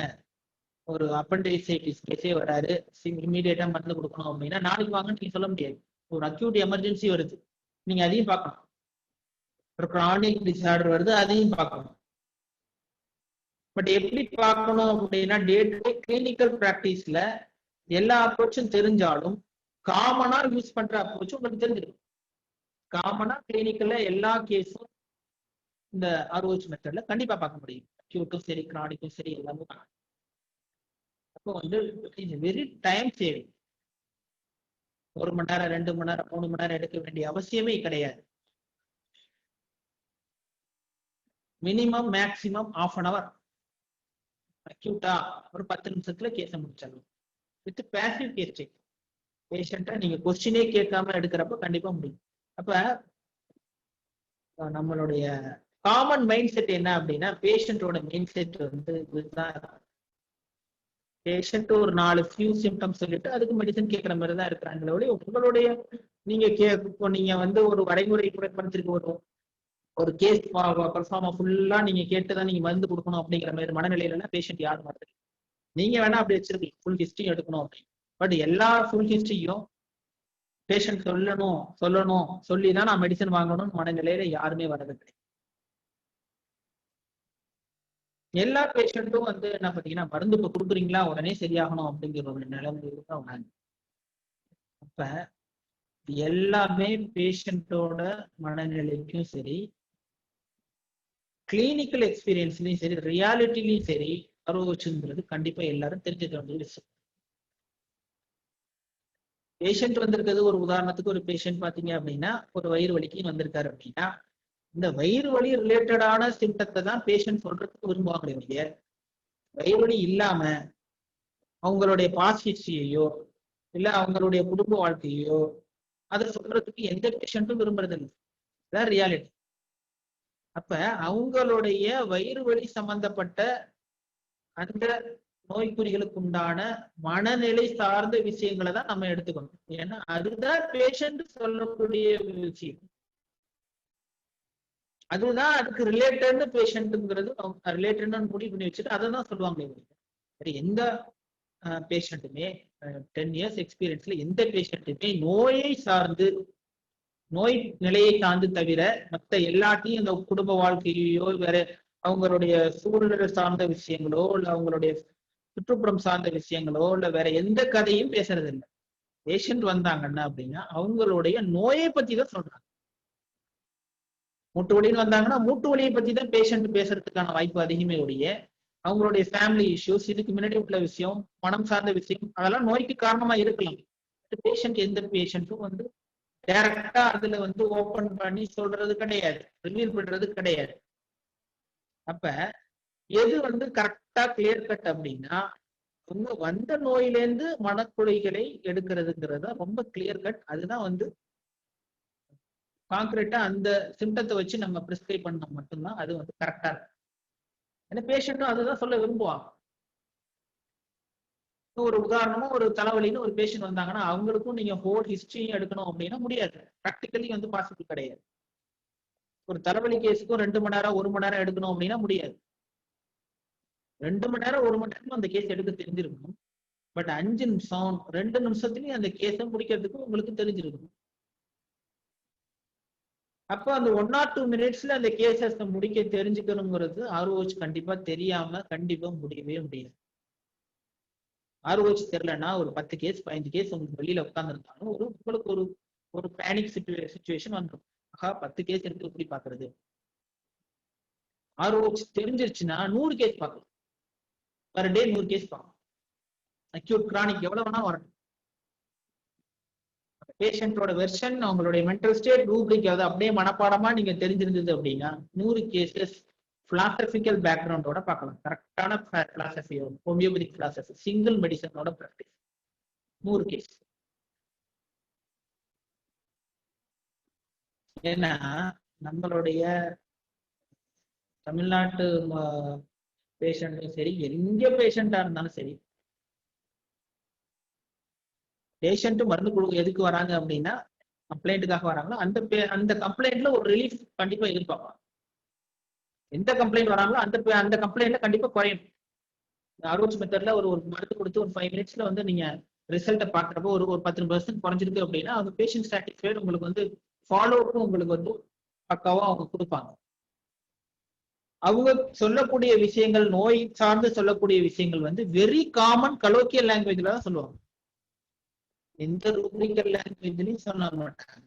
ஒரு அப்பெண்டிசைட்டிஸ் கேஸே வராரு, இமீடியட்டா மருந்து கொடுக்கணும் அப்படின்னா நாளைக்கு வாங்கன்னு நீங்க சொல்ல முடியாது. ஒரு அக்யூட் எமர்ஜென்சி வருது, நீங்க அதையும் பார்க்கணும். ஒரு கிரானிக் டிசார்டர் வருது, அதையும் பார்க்கணும். பட் எப்படி பார்க்கணும் அப்படின்னா, டே டு டே கிளினிக்கல் பிராக்டிஸ்ல எல்லா அப்ரோச்சும் தெரிஞ்சாலும் காமனா யூஸ் பண்ற அப்ரோச்சும் உங்களுக்கு தெரிஞ்சிடும். காமனா கிளினிக்கல்ல எல்லா கேஸும் இந்த ஆர்ஓஹெச் மெத்தட்ல கண்டிப்பா பார்க்க முடியும். அக்யூட்டும் சரி, கிரானிக்கும் சரி, எல்லாமே பார்க்கலாம். அப்போ வந்து வெரி டைம் சேவிங். 1 மணி நேரம் 2 மணி நேரம் 3 மணி நேரம் எடுக்க வேண்டிய அவசியமே கிடையாது. Minimum maximum ½ an hour. அக்யூட்டா ஒரு 10 நிமிஷத்துல கேஸை முடிச்சிடலாம் வித் பேசிவ் கேஸ் செக். பேஷண்ட்டை நீங்க கொஸ்டினே கேட்காம எடுக்கிறப்ப கண்டிப்பா முடியும். அப்ப நம்மளுடைய காமன் மைண்ட் செட் என்ன அப்படின்னா, பேஷண்டோட மைண்ட் செட் வந்து இதுதான். பேஷண்ட் ஒரு 4 ஃபியூ சிம்டம்ஸ் சொல்லிட்டு அதுக்கு மெடிசன் கேட்கற மாதிரி தான் இருக்கிறாங்களே. உங்களுடைய நீங்க வந்து ஒரு வரைமுறை படிச்சிருக்க ஒரு கேஸ் பர்ஃபார்மா ஃபுல்லா நீங்க கேட்டுதான் நீங்க மருந்து கொடுக்கணும் அப்படிங்கிற மாதிரி மனநிலையில பேஷண்ட் யாரும் வருது. நீங்க வேணா அப்படி வச்சிருக்கீங்க, ஃபுல் ஹிஸ்டரி எடுக்கணும் அப்படின்னு. பட் எல்லா ஃபுல் ஹிஸ்டரியும் பேஷண்ட் சொல்லணும் சொல்லிதான் நான் மெடிசன் வாங்கணும்னு மனநிலையில யாருமே வர்றது கிடையாது. எல்லா பேஷண்ட்டும் வந்து என்ன பாத்தீங்கன்னா, மருந்து இப்ப கொடுக்குறீங்களா உடனே சரியாகணும் அப்படிங்கிற ஒரு நிலைமையில தான் வராங்க. அப்ப எல்லாமே பேஷண்டோட மனநிலைக்கும் சரி, கிளினிக்கல் எக்ஸ்பீரியன்ஸ்லயும் சரி, ரியாலிட்டிலையும் சரி, ஆர்ஓஹெச்ங்கிறது கண்டிப்பா எல்லாரும் தெரிஞ்சுக்க வேண்டிய விஷயம். பேஷண்ட் வந்திருக்கிறது ஒரு உதாரணத்துக்கு, ஒரு பேஷண்ட் பாத்தீங்க அப்படின்னா ஒரு வயிறு வலிக்கு வந்திருக்காரு அப்படின்னா, இந்த வயிறு வலி ரிலேட்டடான சிம்டத்தை தான் பேஷண்ட் சொல்றதுக்கு விரும்புவாங்க இல்லையா. வயிறு வலி இல்லாம அவங்களுடைய பாஸ்ட் ஹிஸ்டரியையோ இல்ல அவங்களுடைய குடும்ப வாழ்க்கையோ அதை சொல்றதுக்கு எந்த பேஷண்ட்டும் விரும்புறது இல்லை. அதான் ரியாலிட்டி. அப்ப அவங்களுடைய வயிறு வலி சம்பந்தப்பட்ட அந்த நோய்க்குறிகளுக்கு உண்டான மனநிலை சார்ந்த விஷயங்களை தான் நம்ம எடுத்துக்கணும். ஏன்னா அதுதான் பேஷண்ட் சொல்லக்கூடிய விஷயம், அதுதான் அதுக்கு ரிலேட்டட் பேஷண்ட்ங்கிறது. ரிலேட்டட் முடிவு பண்ணி வச்சுட்டு அதை தான் சொல்லுவாங்க. எந்த பேஷண்ட்டுமே 10 இயர்ஸ் எக்ஸ்பீரியன்ஸ்ல எந்த பேஷண்ட்டுமே நோயை சார்ந்து, நோய் நிலையை சார்ந்து தவிர மற்ற எல்லாத்தையும் இந்த குடும்ப வாழ்க்கையோ வேற அவங்களுடைய சூழல் சார்ந்த விஷயங்களோ இல்ல அவங்களுடைய சுற்றுப்புறம் சார்ந்த விஷயங்களோ இல்ல வேற எந்த கதையும் பேசுறது இல்லை. பேஷண்ட் வந்தாங்கன்னா அப்படின்னா அவங்களுடைய நோயை பத்தி தான் சொல்றாங்க. மூட்டு வலின்னு வந்தாங்கன்னா மூட்டு வலியை பத்தி தான் பேஷண்ட் பேசுறதுக்கான வாய்ப்பு அதிகமே ஒழிய அவங்களுடைய ஃபேமிலி இஷ்யூஸ், இதுக்கு முன்னாடி உள்ள விஷயம், மனம் சார்ந்த விஷயம், அதெல்லாம் நோய்க்கு காரணமா இருக்கலாம். பேஷண்ட் எந்த பேஷண்ட்டும் வந்து டைரக்டா அதுல வந்து ஓபன் பண்ணி சொல்றது கிடையாது, ரிவீல் பண்றது கிடையாது. அப்ப எது வந்து கரெக்டா கிளியர் கட் அப்படின்னா, அவங்க வந்த நோயிலேருந்து மனக்குறைகளை எடுக்கிறதுங்கிறத ரொம்ப கிளியர் கட். அதுதான் வந்து கான்கிரீட்டா அந்த சிம்டத்தை வச்சு நம்ம பிரிஸ்கிரைப் பண்ண மட்டும்தான் அது வந்து கரெக்டா இருக்கு. ஏன்னா பேஷண்ட்டும் அதுதான் சொல்ல விரும்புவாங்க. ஒரு உதாரணமா ஒரு தலைவலின்னு ஒரு பேஷண்ட் வந்தாங்கன்னா அவங்களுக்கும் நீங்க ஹோல் ஹிஸ்டரியும் எடுக்கணும் அப்படின்னா முடியாது, ப்ராக்டிக்கலி வந்து பாசிபிள் கிடையாது. ஒரு தலைவலி கேஸுக்கும் 2 மணி நேரம் 1 மணி நேரம் எடுக்கணும் அப்படின்னா முடியாது. 2 மணி நேரம் 1 மணி நேரம் அந்த கேஸ் எடுக்க தெரிஞ்சிருக்கணும். பட் 5 நிமிஷம் 2 நிமிஷத்துலயும் அந்த கேஸை முடிக்கிறதுக்கு உங்களுக்கு தெரிஞ்சிருக்கணும். அப்போ அந்த 1 or 2 மினிட்ஸ்ல அந்த கேசஸ் முடிக்க தெரிஞ்சுக்கணுங்கிறது ஆர்ஓஹெச் கண்டிப்பா தெரியாம கண்டிப்பா முடியவே முடியாது. ஆர்ஓஹெச் தெரியலன்னா ஒரு 10 கேஸ் 15 கேஸ் உங்களுக்கு வெளியில உட்கார்ந்துருந்தாலும் உங்களுக்கு ஒரு பேனிக் சிச்சுவேஷன் வந்துடும். ஆகா 10 கேஸ் இருக்கு எப்படி பாக்குறது? ஆர்ஓஹெச் தெரிஞ்சிருச்சுன்னா 100 கேஸ் பார்க்கலாம். பர் டே 100 கேஸ் பார்க்கலாம். அக்யூட் கிரானிக் எவ்வளவு வேணா வரணும். பேஷண்டோட வெர்ஷன், அவங்களுடைய மென்டல் ஸ்டேட், ரூப்ரிக் அதை அப்படியே மனப்பாடமா நீங்க தெரிஞ்சிருந்தது அப்படின்னா 100 கேசஸ் பிலாசபிக்கல் பேக்ரவுண்டோட பார்க்கலாம். கரெக்டான பிலாசபி, ஹோமியோபதிக் பிலாசபி, சிங்கிள் மெடிசனோட பிராக்டிஸ் 100 கேஸ். ஏன்னா நம்மளுடைய தமிழ்நாட்டு பேஷண்ட்டும் சரி, எங்க பேஷண்டா இருந்தாலும் சரி, பேஷண்ட் மருந்து எதுக்கு வராங்க அப்படின்னா கம்ப்ளைண்ட்டுக்காக வராங்களோ அந்த கம்ப்ளைண்ட்ல ஒரு ரிலீஃப் கண்டிப்பா எதிர்பார்ப்பாங்க. எந்த கம்ப்ளைண்ட் வராங்களோ அந்த கம்ப்ளைண்ட்ல கண்டிப்பா குறையும். ஆர்ஓஹெச் மெத்தட்ல ஒரு மருந்து கொடுத்து ஒரு 5 மினிட்ஸ்ல வந்து நீங்க ரிசல்ட்டை பாக்குறப்போ ஒரு 10% குறைஞ்சிருக்கு அப்படின்னா அவங்க பேஷண்ட் சாட்டிஸ்ஃபைடு, உங்களுக்கு வந்து ஃபாலோவுக்கும் உங்களுக்கு வந்து பக்காவா அவங்க கொடுப்பாங்க. அவங்க சொல்லக்கூடிய விஷயங்கள், நோய் சார்ந்து சொல்லக்கூடிய விஷயங்கள் வந்து வெரி காமன் கலோக்கியல் லாங்குவேஜ்ல தான் சொல்லுவாங்க. எந்த ரூப்ரிக்கல் லாங்குவேஜ்லயும் சொல்ல மாட்டாங்க.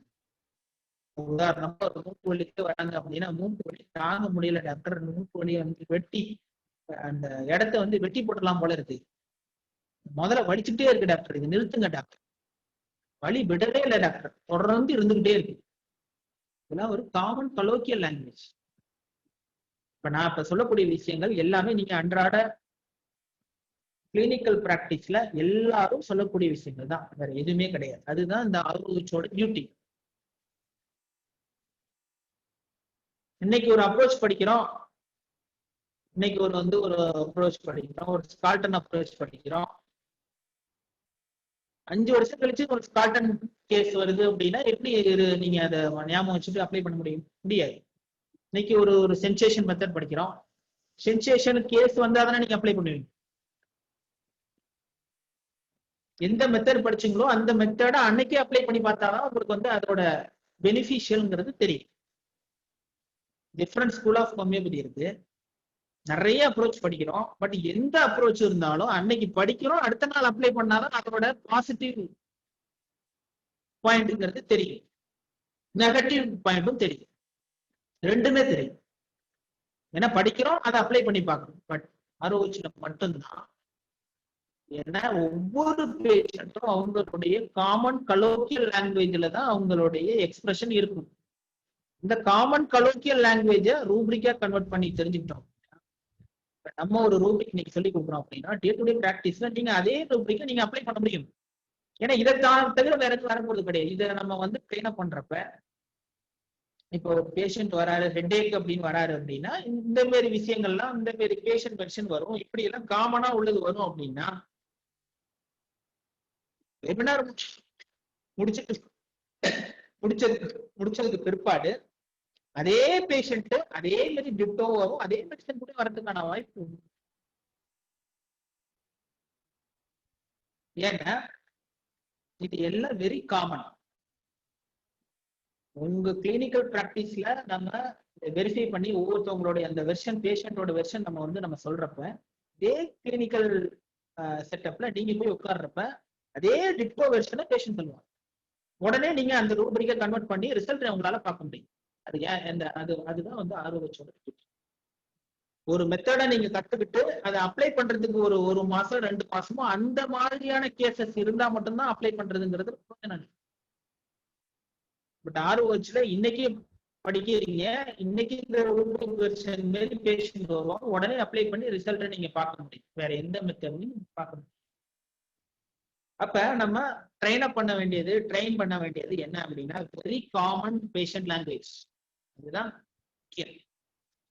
உதாரணமா ஒரு மூட்டு வலிக்கு வராங்க அப்படின்னா, மூட்டு வலி தாங்க முடியல டாக்டர், மூட்டு வலியை வந்து வெட்டி அந்த இடத்த வந்து வெட்டி போட்டலாம் போல இருக்கு, முதல்ல வலிச்சுட்டே இருக்கு டாக்டர், இது நிறுத்துங்க டாக்டர், வலி விடவே இல்லை டாக்டர், தொடர்ந்து இருந்துகிட்டே இருக்கு. இதெல்லாம் ஒரு காமன் கலோக்கியல் லாங்குவேஜ். இப்ப நான் இப்ப சொல்லக்கூடிய விஷயங்கள் எல்லாமே நீங்க அன்றாட கிளினிக்கல் பிராக்டிஸ்ல எல்லாரும் சொல்லக்கூடிய விஷயங்கள் தான், வேற எதுவுமே கிடையாது. அதுதான் இந்த ஆர்ஓஹெச்சோட டியூட்டி. இன்னைக்கு ஒரு அப்ரோச் படிக்கிறோம், இன்னைக்கு ஒரு அப்ரோச் படிக்கிறோம், ஒரு ஸ்கால்டன் அப்ரோச் படிக்கிறோம். 5 வருஷம் கழிச்சு ஒரு ஸ்கால்டன் கேஸ் வருது அப்படின்னா எப்படி நீங்க அதை ஞாபகம் வச்சுட்டு அப்ளை பண்ண முடியாது. இன்னைக்கு ஒரு சென்சேஷன் மெத்தட் படிக்கிறோம், சென்சேஷன் கேஸ் வந்தாதானே நீங்க அப்ளை பண்ணுவீங்க. எந்த மெத்தட் படிச்சீங்களோ அந்த மெத்தட அன்னைக்கே அப்ளை பண்ணி பார்த்தாதான் உங்களுக்கு வந்து அதோட பெனிஃபிஷியல்ங்கிறது தெரியும். டிஃப்ரெண்ட் ஸ்கூல் ஆஃப் ஹோமியோபதி இருக்கு, நிறைய அப்ரோச் படிக்கிறோம். பட் எந்த அப்ரோச் இருந்தாலும் அன்னைக்கு படிக்கிறோம், அடுத்த நாள் அப்ளை பண்ணாதான் அதோட பாசிட்டிவ் பாயிண்ட்ங்கிறது தெரியும், நெகட்டிவ் பாயிண்ட்டும் தெரியும், ரெண்டுமே தெரியும். ஏன்னா படிக்கிறோம், அதை அப்ளை பண்ணி பார்க்கணும். பட் ஆர்ஓஹெச்ல மட்டும்தான், ஏன்னா ஒவ்வொரு பேஷண்ட்டும் அவங்களுடைய காமன் கலோக்கியல் லாங்குவேஜ்ல தான் அவங்களுடைய எக்ஸ்பிரஷன் இருக்கும். இந்த காமன் கலோக்கியல் லாங்குவேஜ ரூப்ரிக்கா கன்வெர்ட் பண்ணி தெரிஞ்சுக்கிட்டோம். நம்ம ஒரு ரூப்ரிக் இன்னைக்கு சொல்லி கொடுக்குறோம் அப்படின்னா டே டு டே பிராக்டிஸ்ல நீங்க அதே ரூப்ரிக்கை நீங்க அப்ளை பண்ண முடியும். ஏன்னா இதை தவிர வேற எதுவும் வரப்போறது கிடையாது. இதை நம்ம வந்து ட்ரெயின் அப் பண்றப்ப, இப்போ ஒரு பேஷண்ட் வராரு, ஹெட்ஏக் அப்படின்னு வராரு அப்படின்னா இந்த மாதிரி விஷயங்கள்லாம், இந்த மாதிரி பேஷண்ட் வெர்ஷன் வரும், இப்படி எல்லாம் காமனா உள்ளது வரும் அப்படின்னா வெபினார் முடிச்சதுக்கு பிற்பாடு அதே பேஷண்ட் அதே மாதிரி டிப்டோ வரும், அதே மெடிசன் கூட வரதுக்கான வாய்ப்பு உண்டு. ஏன்னா இது எல்லாம் வெரி காமன். உங்க கிளினிக்கல் பிராக்டிஸ்ல நம்ம வெரிஃபை பண்ணி ஒவ்வொருத்தவங்களுடைய அந்த வெர்ஷன், பேஷண்டோட வெர்ஷன் நம்ம சொல்றப்ப, அதே கிளினிக்கல் செட்டப்ல நீங்க போய் உட்கார்றப்ப அதே டிப்டோ வெர்ஷனை பேஷண்ட் சொல்லுவாங்க. உடனே நீங்க அந்த ரூபரிக்கை கன்வெர்ட் பண்ணி ரிசல்ட் உங்களால பார்க்க முடியும். அதுதான் வந்து ஆர்ஓஹெச்சோட ஒரு மெத்தடை நீங்க கத்துக்கிட்டு அதை அப்ளை பண்றதுக்கு ஒரு மாசம் 2 மாசமோ அந்த மாதிரியான கேசஸ் இருந்தா மட்டும்தான் அப்ளை பண்றதுங்கிறது கொஞ்சம் நல்லது. பட் ஆர்ஓஹெச்ல இன்னைக்கு படிக்கிறீங்க, இன்னைக்கு இந்த வெர்ஷன் மாரி பேஷண்ட் வருவாங்க, உடனே அப்ளை பண்ணி ரிசல்ட்டை நீங்க பார்க்க முடியும், வேற எந்த மெத்தட்லையும் பார்க்க முடியும். அப்ப நம்ம ட்ரெயின் பண்ண வேண்டியது என்ன அப்படின்னா வெரி காமன் பேஷண்ட் லாங்குவேஜ். அதுதான்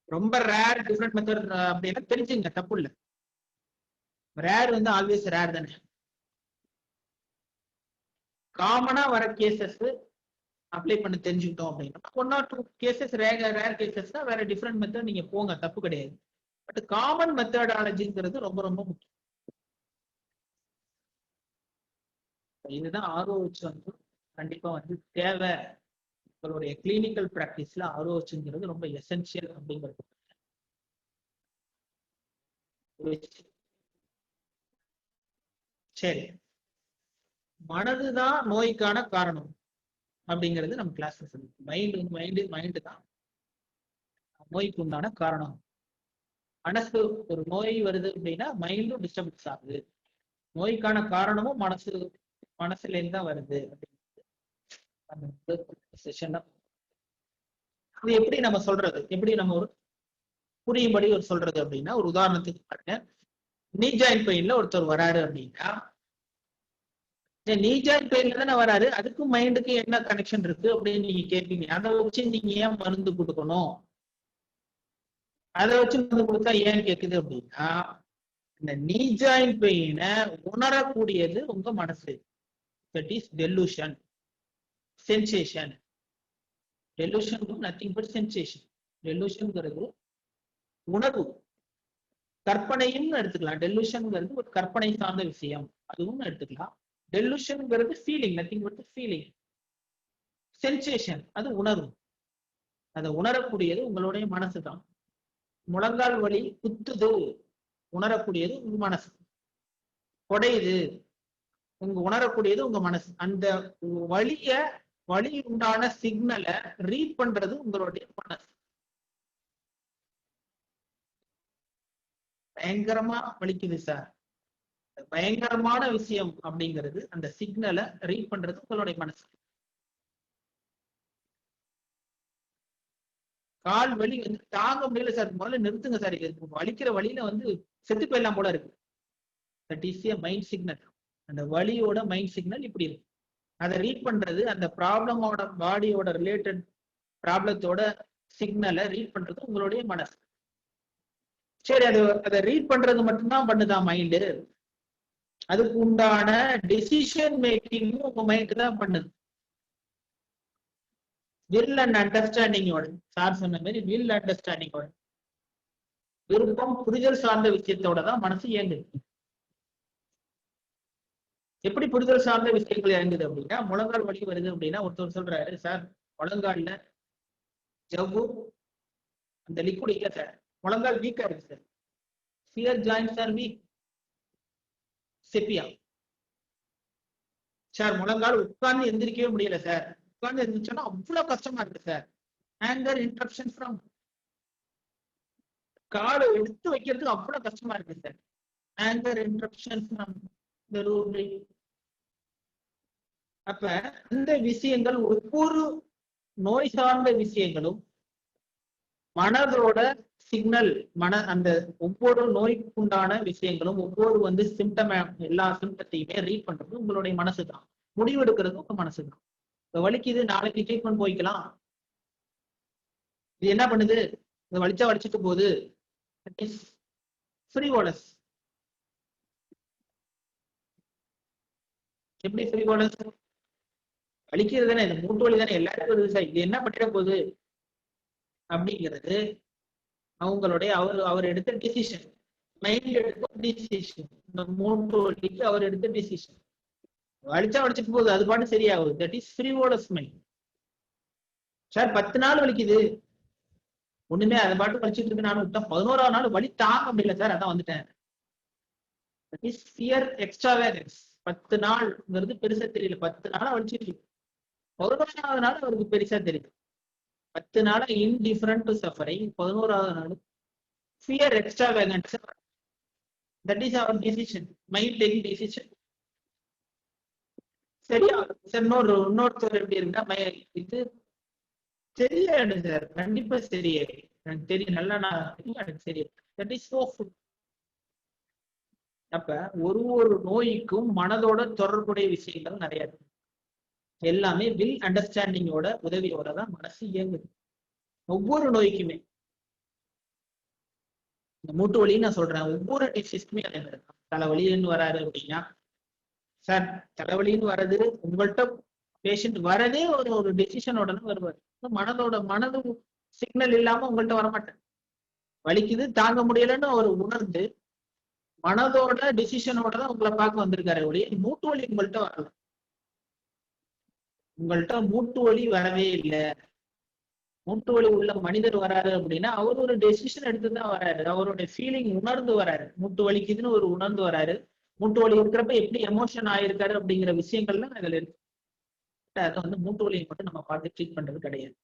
ரொம்ப ரேர் டிஃப்ரெண்ட் மெத்தட் அப்படின்னா தெரிஞ்சுங்க, தப்பு இல்லை. ரேர் வந்து ஆல்வேஸ் ரேர் தானே. காமனா வர கேசஸ் அப்ளை பண்ண தெரிஞ்சுக்கிட்டோம் அப்படின்னா 1 or 2 கேசஸ் ரேர் கேசஸ் தான் வேற டிஃப்ரெண்ட் மெத்தட் நீங்க போங்க, தப்பு கிடையாது. பட் காமன் மெத்தடாலஜிங்கிறது ரொம்ப ரொம்ப முக்கியம். இதுதான் ஆர்ஓஹெச் வந்து கண்டிப்பா வந்து தேவை. உங்களுடைய கிளினிக்கல் பிராக்டிஸ்ல ஆர்ஓஹெச்ங்கிறது ரொம்ப எசென்சியல் அப்படிங்கிறது. சரி, மனதுதான் நோய்க்கான காரணம். அப்படிங்கிறது நம்ம கிளாஸ்ல சொல்லுவோம். மைண்டு தான் நோய்க்கு உண்டான காரணம். மனசு ஒரு நோய் வருது அப்படின்னா மைண்டும் டிஸ்டர்பன்ஸ் ஆகுது. நோய்க்கான காரணமும் மனசுல இருந்து தான் வருது அப்படிங்கிறது. இது எப்படி நம்ம சொல்றது, எப்படி நம்ம ஒரு புரியும்படி ஒரு சொல்றது அப்படின்னா, ஒரு உதாரணத்துக்கு பாருங்க. நீ ஜாயிண்ட் பெயின்ல ஒருத்தர் வராரு அப்படின்னா, நீ ஜாயிண்ட் பெயின்ல தானே வராரு, அதுக்கும் மைண்டுக்கு என்ன கனெக்ஷன் இருக்கு அப்படின்னு நீங்க கேட்பீங்க. அதை வச்சு நீங்க ஏன் மருந்து கொடுக்கணும், அதை வச்சு மருந்து கொடுத்தா ஏன் கேக்குது அப்படின்னா, இந்த நீ ஜாயிண்ட் பெயினை உணரக்கூடியது உங்க மனசு. That is delusion, sensation. Delusion nothing but sensation. டெலூஷன்ங்கிறது உணர்வு, கற்பனையும் எடுத்துக்கலாம். டெலூஷன்ங்கிறது ஒரு கற்பனை சார்ந்த விஷயம், அதுவும் எடுத்துக்கலாம். டெலூஷன்ங்கிறது feeling, nothing but feeling. Sensation அது உணர்வு. அதை உணரக்கூடியது உங்களுடைய மனசு தான். முழங்கால் வலி குத்துது, உணரக்கூடியது உங்க மனசு. கொடையுது, உணரக்கூடியது உங்க மனசு. அந்த வலி உண்டான சிக்னலை ரீட் பண்றது உங்களுடைய மனசு. பயங்கரமா வலிக்குது சார், பயங்கரமான விஷயம் அப்படிங்கிறது அந்த சிக்னலை ரீட் பண்றது உங்களுடைய மனசு. கால் வலி வந்து தாங்க முடியல சார், முதல்ல நிறுத்துங்க சார், வலிக்கிற வழியில வந்து செத்து போயிடலாம் போல இருக்கு. That is a mind signal. அந்த வலியோட மைண்ட் சிக்னல் இப்படி இருக்கு. அதை ரீட் பண்றது அந்த ப்ராப்ளமோட பாடியோட ரிலேட்டட் ப்ராப்ளத்தோட சிக்னலை ரீட் பண்றது உங்களுடைய மனசு. சரி, அதை ரீட் பண்றது மட்டும்தான் பண்ணுதான் மைண்டு. அதுக்கு உண்டான டெசிஷன் மேக்கிங்கும் உங்க மைண்ட் தான் பண்ணுது. வில் அண்ட் அண்டர்ஸ்டாண்டிங்கோட, சார் சொன்ன மாதிரி வில் அண்டர்ஸ்டாண்டிங்கோட, விருப்பம் புரிதல் சார்ந்த விஷயத்தோட தான் மனசு இயங்குது. எப்படி புரிதல் சார்ந்த விஷயங்கள் இறங்குது அப்படின்னா, முழங்கால் வலி வருது அப்படின்னா ஒருத்தர் சொல்றாரு, சார் முழங்கால்ல ஜவ்வு அந்த லிக்விட் இல்ல சார், முழங்கால் வீக்கா இருக்கு sir. Shear joints R week. செப்பியா sir, முழங்கால் உட்கார்ந்து எந்திரிக்கவே முடியல சார், உட்கார்ந்து எந்திரிச்சோன்னா அவ்வளவு கஷ்டமா இருக்கு சார். ஆங்கர் இன்டரப்ஷன் ஃப்ரம், காலை எடுத்து வைக்கிறதுக்கு அவ்வளவு கஷ்டமா இருக்கு சார். Anchor interruption from the root. அப்ப இந்த விஷயங்கள், ஒவ்வொரு நோய் சார்ந்த விஷயங்களும் மனதோட சிக்னல், அந்த ஒவ்வொரு நோய்க்குண்டான விஷயங்களும், ஒவ்வொரு சிம்டம், எல்லா சிம்டத்தையுமே ரீட் பண்றது உங்களுடைய மனசு தான். முடிவெடுக்கிறது உங்க மனசு தான். இப்ப வலிக்குது, நாளைக்கு ட்ரீட்மெண்ட் போய்க்கலாம். இது என்ன பண்ணுது, இது வலிச்சா வலிச்சுட்டு போகுது. ஃப்ரீவோலஸ். எப்படி ஃப்ரீவோலஸ்? வலிக்கிறது தானே, இந்த மூட்டு வலி தானே எல்லாருக்கும் வருது சார், இது என்ன பண்ணிட போகுது அப்படிங்கிறது அவங்களுடைய அவர் எடுத்த டிசிஷன். மைண்ட் எடுத்த டிசிஷன். இந்த மூட்டு வலிக்கு அவர் எடுத்த டிசிஷன். வலிச்சா வலிச்சுட்டு போகுது, அது பாட்டு சரியாகுது. That is frivolous mind. Sir 10 நாள் வலிக்குது, ஒண்ணுமே அதை பாட்டு வலிச்சுட்டு இருக்கு, நானும் விட்டேன். 11ஆவது நாள் வலி தாங்க முடியல சார், அதான் வந்துட்டேன். That is fear extravagance. 10 நாள்ங்கிறது பெருசா தெரியல, 10 நாளா வலிச்சுட்டு இருக்கு. 11ஆவது நாள் அவருக்கு பெருசா தெரியுது. 10 நாளா இன்டிஃபரண்ட் டு சஃபரிங், 11ஆவது நாள் fear extravagance. That is our decision, mind taking decision. சரியா சார்? இன்னொருத்தர் எப்படி இருக்குன்னா, இது சரியாயிடும் சார், கண்டிப்பா சரியாயிடும், எனக்கு தெரியும், நல்லா எனக்கு தெரியும். That is so food. அப்ப ஒரு நோய்க்கும் மனதோட தொடர்புடைய விஷயங்கள் நிறைய இருக்கு. எல்லாமே வில் அண்டர்ஸ்டாண்டிங்கோட உதவியோட தான் மனசு இயங்குது ஒவ்வொரு நோய்க்குமே. இந்த மூட்டு வலின்னு நான் சொல்றேன், ஒவ்வொரு டிசீஸ்க்குமே அதே மாதிரி தான். தலைவலின்னு வராரு அப்படின்னா, சார் தலைவலின்னு வர்றது உங்கள்கிட்ட பேஷண்ட் வரதே ஒரு டெசிஷனோட தான் வருவார். மனது சிக்னல் இல்லாம உங்கள்கிட்ட வரமாட்டேன். வலிக்குது தாங்க முடியலன்னு அவர் உணர்ந்து மனதோட டிசிஷனோட தான் உங்களை பார்க்க வந்திருக்காரு ஒழிய மூட்டு வலி உங்கள்கிட்ட வரல. உங்கள்கிட்ட மூட்டு வலி வரவே இல்லை. மூட்டு வலி உள்ள மனிதர் வராரு அப்படின்னா அவர் ஒரு டெசிஷன் எடுத்துதான் வராரு, அவருடைய ஃபீலிங் உணர்ந்து வராரு. மூட்டு வலிக்குதுன்னு ஒரு உணர்ந்து வராரு. மூட்டு வலி இருக்கிறப்ப எப்படி எமோஷன் ஆயிருக்காரு அப்படிங்கிற விஷயங்கள்லாம் அதுல இருக்கு. அதை வந்து மூட்டு வலியை மட்டும் நம்ம பார்த்து ட்ரீட் பண்றது கிடையாது.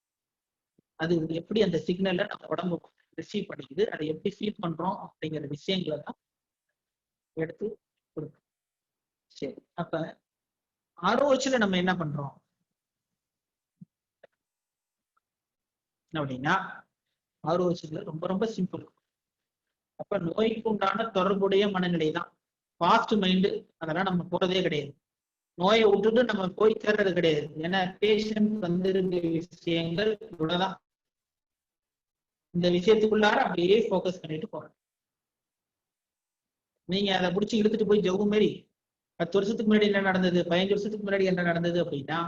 அது எப்படி அந்த சிக்னலை நம்ம உடம்பு ரிசீவ் பண்ணிக்குது, அதை எப்படி ஃபீல் பண்றோம் அப்படிங்கிற விஷயங்களை தான் எடுத்து கொடுக்கும். சரி, அப்ப ஆரோக்கியத்துல நம்ம என்ன பண்றோம் அப்படின்னா, ஆரோக்கியத்துல ரொம்ப ரொம்ப சிம்பிள். அப்ப நோய்க்கு உண்டான தொடர்புடைய மனநிலை தான். ஃபாஸ்ட் மைண்டு அதெல்லாம் நம்ம போறதே கிடையாது. நோயை விட்டுட்டு நம்ம போய் சேர்றது கிடையாது. ஏன்னா பேஷண்ட் வந்திருந்த விஷயங்கள் இவ்வளவுதான். இந்த விஷயத்துக்குள்ளார அப்படியே ஃபோக்கஸ் பண்ணிட்டு போறோம். நீங்க அதை பிடிச்சி இழுத்துட்டு போய் ஜவு மாரி 10 வருஷத்துக்கு முன்னாடி என்ன நடந்தது, 15 வருஷத்துக்கு முன்னாடி என்ன நடந்தது அப்படின்னா,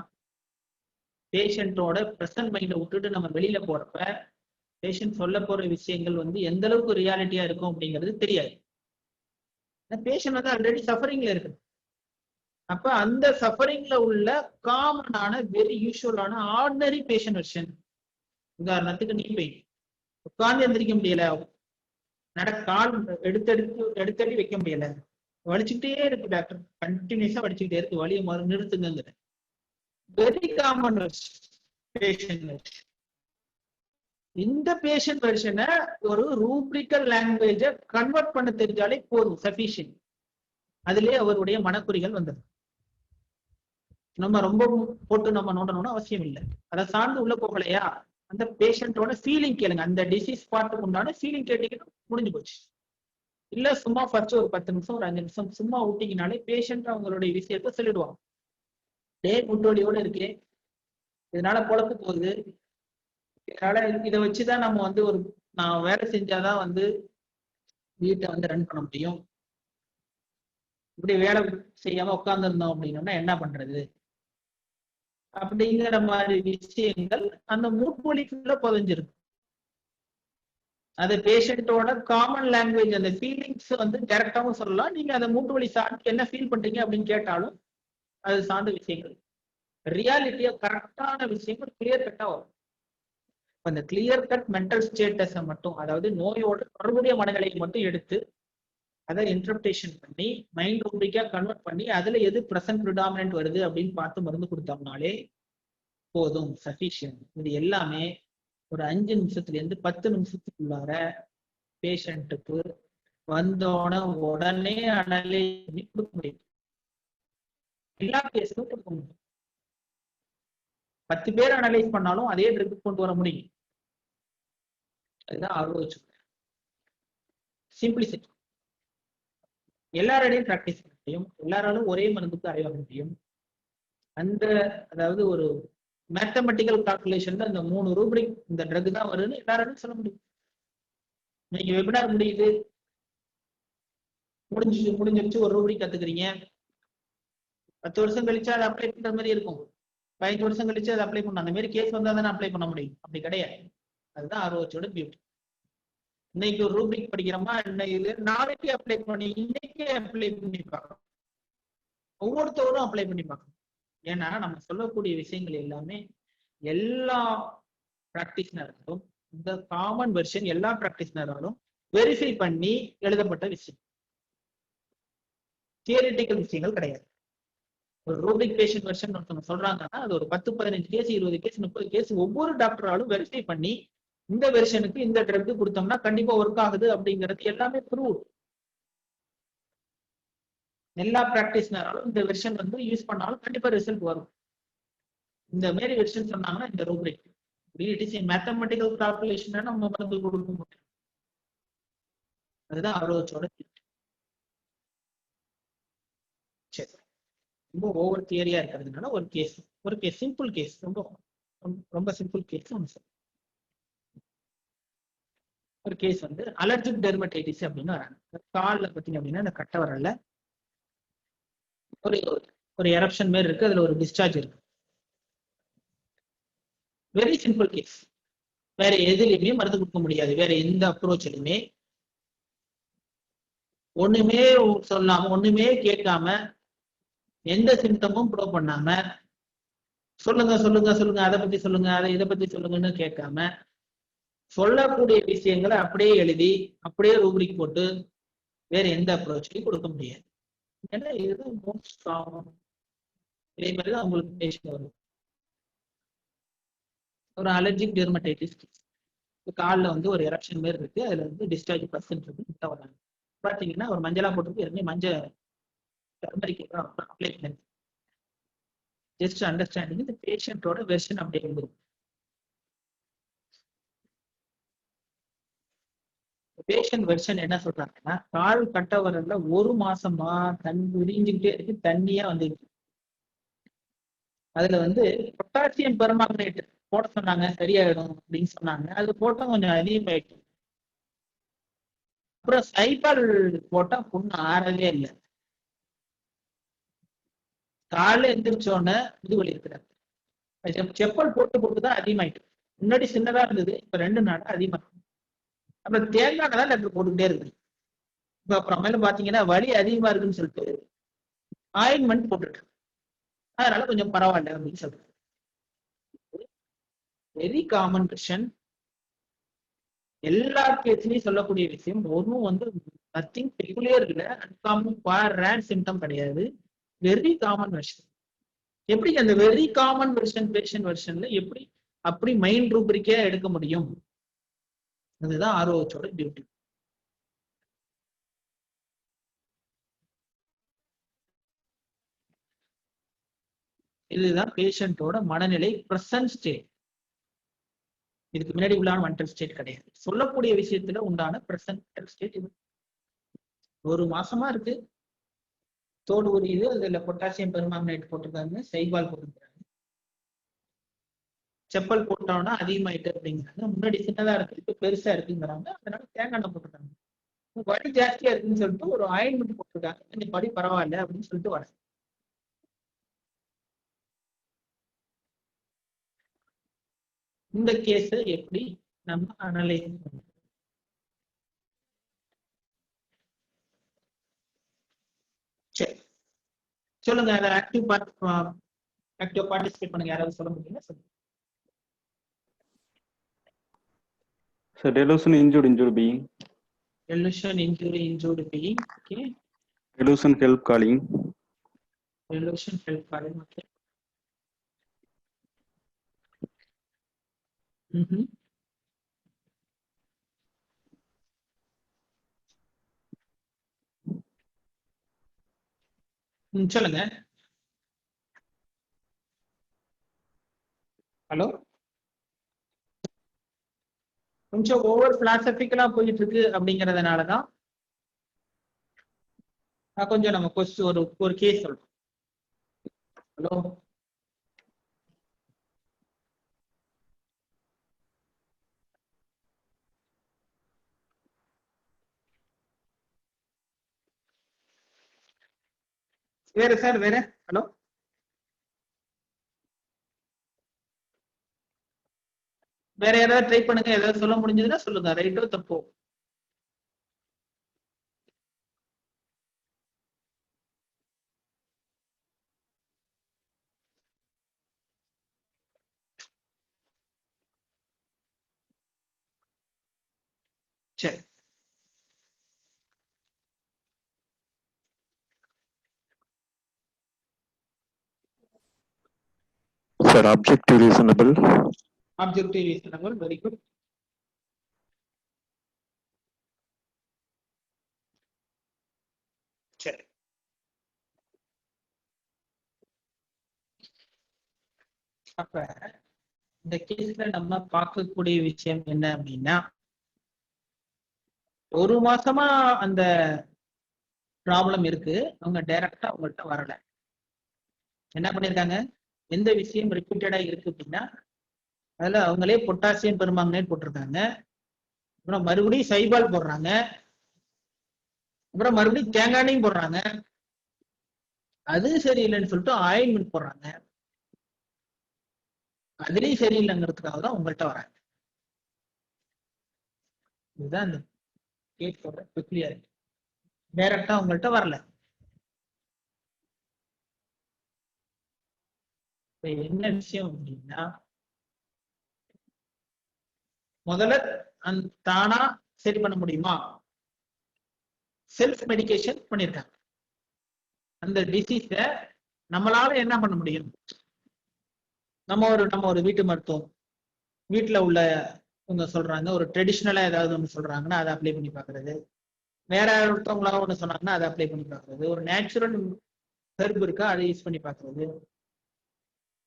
பேஷண்டோட பிரசன்ட் மைண்டை விட்டுட்டு நம்ம வெளியில போறப்ப பேஷண்ட் சொல்ல போற விஷயங்கள் வந்து எந்த அளவுக்கு ரியாலிட்டியா இருக்கும் அப்படிங்கிறது தெரியாது. பேஷண்ட் வந்து ஆல்ரெடி சஃபரிங்ல இருக்கு. அப்ப அந்த சஃபரிங்ல உள்ள காமனான வெரி யூஸ்வலான ஆர்டினரி பேஷண்ட் வெர்ஷன், உதாரணத்துக்கு நீ பெயின், உட்கார்ந்து எந்திரிக்க முடியல, கால் எடுத்தடி வைக்க முடியல, வலிச்சுக்கிட்டே இருக்கு டாக்டர், கண்டினியூஸா வலிச்சுக்கிட்டே இருக்கு, வலியை நிறுத்துங்க. Very common patient version. இந்த பேஷண்ட் வெர்ஷனை ஒரு ரூப்ரிக்கல் லாங்குவேஜை கன்வெர்ட் பண்ண தெரிஞ்சாலே போதும், சஃபிஷியன்ட். அதுலயே அவருடைய மனக்குறிகள் வந்தது. நம்ம ரொம்ப போட்டு நம்ம நோண்டணும்னு அவசியம் இல்லை. அதை சார்ந்து உள்ள போகலையா, அந்த பேஷண்டோட ஃபீலிங் கேளுங்க. அந்த டிசீஸ் பார்ட்டுக்கு உண்டான ஃபீலிங் கேட்டீங்கன்னா முடிஞ்சு போச்சு. இல்ல சும்மா ஃபர்ஸ்ட் ஒரு 10 நிமிஷம் ஒரு 5 நிமிஷம் சும்மா விட்டீங்கனாலே பேஷண்ட் அவங்களுடைய விஷயத்த சொல்லிடுவாங்க. டே முட்டோலியோட இருக்கே, இதனால பொழப்பு போகுது, இதனால இதை வச்சுதான் நம்ம வந்து நான் வேலை செஞ்சாதான் வந்து வீட்டை வந்து ரன் பண்ண முடியும், இப்படி வேலை செய்யாம உட்கார்ந்து இருந்தோம் அப்படின்னா என்ன பண்றது அப்படிங்கிற மாதிரி விஷயங்கள் அந்த மூட்மொழிக்குள்ள புதைஞ்சிருக்கு. அது பேஷண்டோட காமன் லாங்குவேஜ், அந்த ஃபீலிங்ஸ் வந்து டைரக்டாவும் சொல்லலாம். நீங்க அந்த மூட்டு வலி சார்ந்து என்ன ஃபீல் பண்றீங்க அப்படின்னு கேட்டாலும் அது சார்ந்த விஷயங்கள், ரியாலிட்டியா கரெக்டான விஷயங்கள் கிளியர் கட்டா வரும். அந்த கிளியர் கட் மென்டல் ஸ்டேட்டஸை மட்டும், அதாவது நோயோட தொடர்புடைய மனநிலையை மட்டும் எடுத்து அதை இன்டர்பிரேஷன் பண்ணி மைண்ட் ரூபிக்கா கன்வெர்ட் பண்ணி அதுல எது பிரசன்ட் ப்ரிடாமினன்ட் வருது அப்படின்னு பார்த்து மருந்து கொடுத்தோம்னாலே போதும், சஃபிஷியன்ட். இது எல்லாமே ஒரு 5 நிமிஷத்துல இருந்து 10 நிமிஷத்துக்குள்ளார பேஷண்ட்டுக்கு வந்தோட உடனே அனலைஸ் பண்ணி கொடுக்க முடியும். எல்லா கேஸுக்கும் கொடுக்க முடியும். 10 பேர் அனலைஸ் பண்ணாலும் அதே ட்ரிக் கொண்டு வர முடியும். அதுதான் ஆர்ஓஹெச் சிம்பிளிசிட்டி. எல்லாரோடையும் பிராக்டிஸ் பண்ண முடியும், எல்லாராலும் ஒரே மருந்துக்கு அறிவாக முடியும். அந்த அதாவது ஒரு மேத்தமெட்டிக்கல் கால்குலேஷன்ல இந்த 3 ரூபிக் இந்த ட்ரக் தான் வருதுன்னு எல்லாராலும் சொல்ல முடியும். நீங்க வெபினார் முடியுது, முடிஞ்சிருச்சு, ஒரு ரூபிக் கத்துக்கிறீங்க, 10 வருஷம் கழிச்சு அதை அப்ளை பண்ற மாதிரி இருக்கும், 15 வருஷம் கழிச்சு அதை அப்ளை பண்ண அந்த மாதிரி கேஸ் வந்தா தானே அப்ளை பண்ண முடியும். அப்படி கிடையாது. அதுதான் ஆர்ஓஹெச்சோட பியூட்டி. இன்னைக்கு ஒரு ரூபிக் படிக்கிறோமா, நாளைக்கு அப்ளை பண்ணி இன்னைக்கே அப்ளை பண்ணி பார்க்கணும். ஒவ்வொருத்தவரும் அப்ளை பண்ணி பார்க்கணும். ஏன்னா நம்ம சொல்லக்கூடிய விஷயங்கள் எல்லாமே எல்லா பிராக்டிஷனர்களும் இந்த காமன் வெர்ஷன் எல்லா பிராக்டிஷனராலும் வெரிஃபை பண்ணி எழுதப்பட்ட விஷயம், தியரிட்டிக்கல் விஷயங்கள் கிடையாது. ஒரு ரூபிக் பேஷண்ட் வெர்ஷன் ஒருத்தவங்க சொல்றாங்கன்னா அது ஒரு 10, 15 கேஸ், 20 கேஸ், 30 கேஸ் ஒவ்வொரு டாக்டராலும் வெரிஃபை பண்ணி இந்த வெர்ஷனுக்கு இந்த ட்ரக் கொடுத்தோம்னா கண்டிப்பா ஒர்க் ஆகுது அப்படிங்கிறது எல்லாமே ப்ரூவ். எல்லா பிராக்டிஸ்னராலும் இந்த வெர்ஷன் வந்து யூஸ் பண்ணாலும் கண்டிப்பா ரிசல்ட் வரும். இந்த மாதிரி வெர்ஷன் சொன்னாங்கன்னா இந்த Rubik it is mathematical calculation நம்ம மருந்து கொடுக்க முடியும். அதுதான் ஆர்ஓஹெச்சோட. சரி, ரொம்ப ஓவர் தியரியா இருக்கிறதுனால ஒரு கேஸ் சிம்பிள் கேஸ், ரொம்ப சிம்பிள் கேஸ் ஒன்று சார். ஒரு கேஸ் வந்து அலர்ஜிக் டெர்மடைட்டிஸ் அப்படின்னு வராங்க. காலில் பார்த்தீங்க அப்படின்னா இந்த கட்டை வரல ஒரு எரப்ஷன் மாதிரி இருக்கு, அதுல ஒரு டிஸ்சார்ஜ் இருக்கு. Very simple case. வேற எதுலையுமே மருந்து கொடுக்க முடியாது, வேற எந்த அப்ரோச்லையுமே ஒண்ணுமே சொல்லாம ஒண்ணுமே கேட்காம எந்த சிம்டமும் ப்ரூவ் பண்ணாம சொல்லுங்க சொல்லுங்க சொல்லுங்க அதை பத்தி சொல்லுங்க இதை பத்தி சொல்லுங்கன்னு கேட்காம சொல்லக்கூடிய விஷயங்களை அப்படியே எழுதி அப்படியே ரூபிக் போட்டு வேற எந்த அப்ரோச்லையும் கொடுக்க முடியாது. ஏன்னா இது மோஸ்ட் காமன். இதே மாதிரிதான் உங்களுக்கு பேஷண்ட் வரும். ஒரு அலர்ஜிக் டெர்மடைட்டிஸ் காலில் வந்து ஒரு எரப்ஷன் மாதிரி இருக்கு, அதுல வந்து டிஸ்சார்ஜ் பர்சன்ட் இருக்கு, கிட்ட வராங்க. பார்த்தீங்கன்னா ஒரு மஞ்சளா போட்டுருக்கு, எதுவுமே மஞ்சள் டர்மரிக் அப்ளை பண்ணி ஜஸ்ட் அண்டர்ஸ்டாண்டிங் இந்த பேஷண்டோட வெர்ஷன் அப்படியே வந்துடும். பேஷண்ட் வெர்ஷன் என்ன சொல்றாங்கன்னா, கால் கட்ட வரல ஒரு மாசமா உறிஞ்சிக்கிட்டே இருக்கு, தண்ணியா வந்துருக்கு. அதுல வந்து பொட்டாசியம் பெர்மாங்கனேட் போட சொன்னாங்க, சரியாயிடும் அப்படின்னு சொன்னாங்க. அது போட்டா கொஞ்சம் அதிகமாயிட்டு. அப்புறம் சைபால் போட்டா புண்ணு ஆறவே இல்லை. காலைல எந்திரிச்சோடனே முதுவலி இருக்கிறாங்க. செப்பல் போட்டு போட்டுதான் அதிகமாயிட்டு. முன்னாடி சின்னதா இருந்தது, இப்ப 2 நாள் அதிகமா இருக்கு. அப்புறம் தேங்காய் தான் டாக்டர் போட்டுக்கிட்டே இருக்கு. இப்ப அப்புறமேல பாத்தீங்கன்னா வலி அதிகமா இருக்குன்னு சொல்லிட்டு ஆயின்மெண்ட் போட்டுட்டு, அதனால கொஞ்சம் பரவாயில்ல அப்படின்னு சொல்றேன். வெரி காமன் கொஸ்டின், எல்லா கேஸ்லயும் சொல்லக்கூடிய விஷயம். ஒன்றும் வந்து நத்திங் பெகுலியர் இல்லை, அன்காமன் ரேர் சிம்டம் கிடையாது, வெரி காமன் வெர்ஷன். எப்படி அந்த வெரி காமன் வெர்ஷன் பேஷண்ட் வெர்ஷன்ல எப்படி அப்படி மைண்ட் ரூபரிக்கே எடுக்க முடியும்? அதுதான் ஆர்ஓஹெச்சோட டியூட்டி. இதுதான் பேஷண்டோட மனநிலை பிரசன்ட் ஸ்டேட். இதுக்கு முன்னாடி உள்ளான மென்டல் ஸ்டேட் கிடையாது. சொல்லக்கூடிய விஷயத்துல உண்டான பிரசன்ட் ஸ்டேட் இது. ஒரு மாசமா இருக்கு, தோடு உரியுது, அதுல பொட்டாசியம் பெர்மாங்கனேட் போட்டிருக்காங்க, சைபால் போட்டிருக்காங்க. செப்பல் போட்டோம்னா அதிகமாயிட்டு அப்படிங்கிறாங்க. முன்னாடி சின்னதா இருக்கு, இப்ப பெருசா இருக்குங்கிறாங்க. அதனால தேங்காய் எண்ணெய் போட்டிருக்காங்க. வலி ஜாஸ்தியா இருக்குன்னு சொல்லிட்டு ஒரு ஆயின்மெண்ட் போட்டிருக்காங்க, கொஞ்சம் வலி பரவாயில்ல அப்படின்னு சொல்லிட்டு வர. இந்த கேஸ எப்படி நம்ம அனலைஸ் பண்ணணும்? சரி, சொல்லுங்க. ஆக்டிவ் பார்ட்டிசிபேட் பண்ணுங்க. யாராவது சொல்ல முடியுமா? சொல்லுங்க. So delusion injured being. Delusion injured being. Okay. Delusion help calling. Delusion help calling. Okay. சொல்லுங்க. ஹலோ, கொஞ்சம் ஓவர் பிலாசபிக்கலா போயிட்டு இருக்கு அப்படிங்கறதுனாலதான் கொஞ்சம் நம்ம ஒரு கேஸ் சொல்றோம். ஹலோ, வேற சார், வேற. ஹலோ, வேற யாராவது ட்ரை பண்ணுங்க. ஏதாவது சொல்ல முடிஞ்சதுன்னா சொல்லுங்க, ரைட்டோ தப்போ. சரி, Sir, objective reasonable. Objective reasonable, very good. சரி, அப்ப இந்த கேஸ்ல நம்ம பார்க்கக்கூடிய விஷயம் என்ன அப்படின்னா, ஒரு மாசமா அந்த ப்ராப்ளம் இருக்கு, அவங்க டைரக்டா உங்கள்கிட்ட வரல. என்ன பண்ணிருக்காங்க, எந்த விஷயம் ரிப்பீட்டடா இருக்கு அப்படின்னா, அதுல அவங்களே பொட்டாசியம் பெர்மாங்கனேட் போட்டிருக்காங்க, அப்புறம் மறுபடியும் சைபால் போடுறாங்க, அப்புறம் மறுபடியும் தேங்காய் எண்ணெயும் போடுறாங்க, அது சரியில்லைன்னு சொல்லிட்டு ஆயின்மெண்ட் போடுறாங்க, அதுலயும் சரியில்லைங்கிறதுக்காக தான் உங்கள்கிட்ட வராங்க. இதுதான் இந்த கேஸோட பெக்குலியாரிட்டி. டைரக்டா உங்கள்கிட்ட வரல. என்ன விஷயம் அப்படின்னா, முதல்ல தானா சரி பண்ண முடியுமா? செல்ஃப் மெடிகேஷன் பண்ணிருக்காங்க. அந்த டிசீஸ நம்மளால என்ன பண்ண முடியும்? நம்ம ஒரு வீட்டு மருத்துவம், வீட்டுல உள்ள இவங்க சொல்றாங்க ஒரு ட்ரெடிஷ்னலா ஏதாவது ஒண்ணு சொல்றாங்கன்னா அதை அப்ளை பண்ணி பாக்குறது, வேற ஒருத்தவங்களா ஒண்ணு சொன்னாங்கன்னா அதை அப்ளை பண்ணி பாக்குறது, ஒரு நேச்சுரல் ஹெர்ப் இருக்கா அதை யூஸ் பண்ணி பாக்குறது.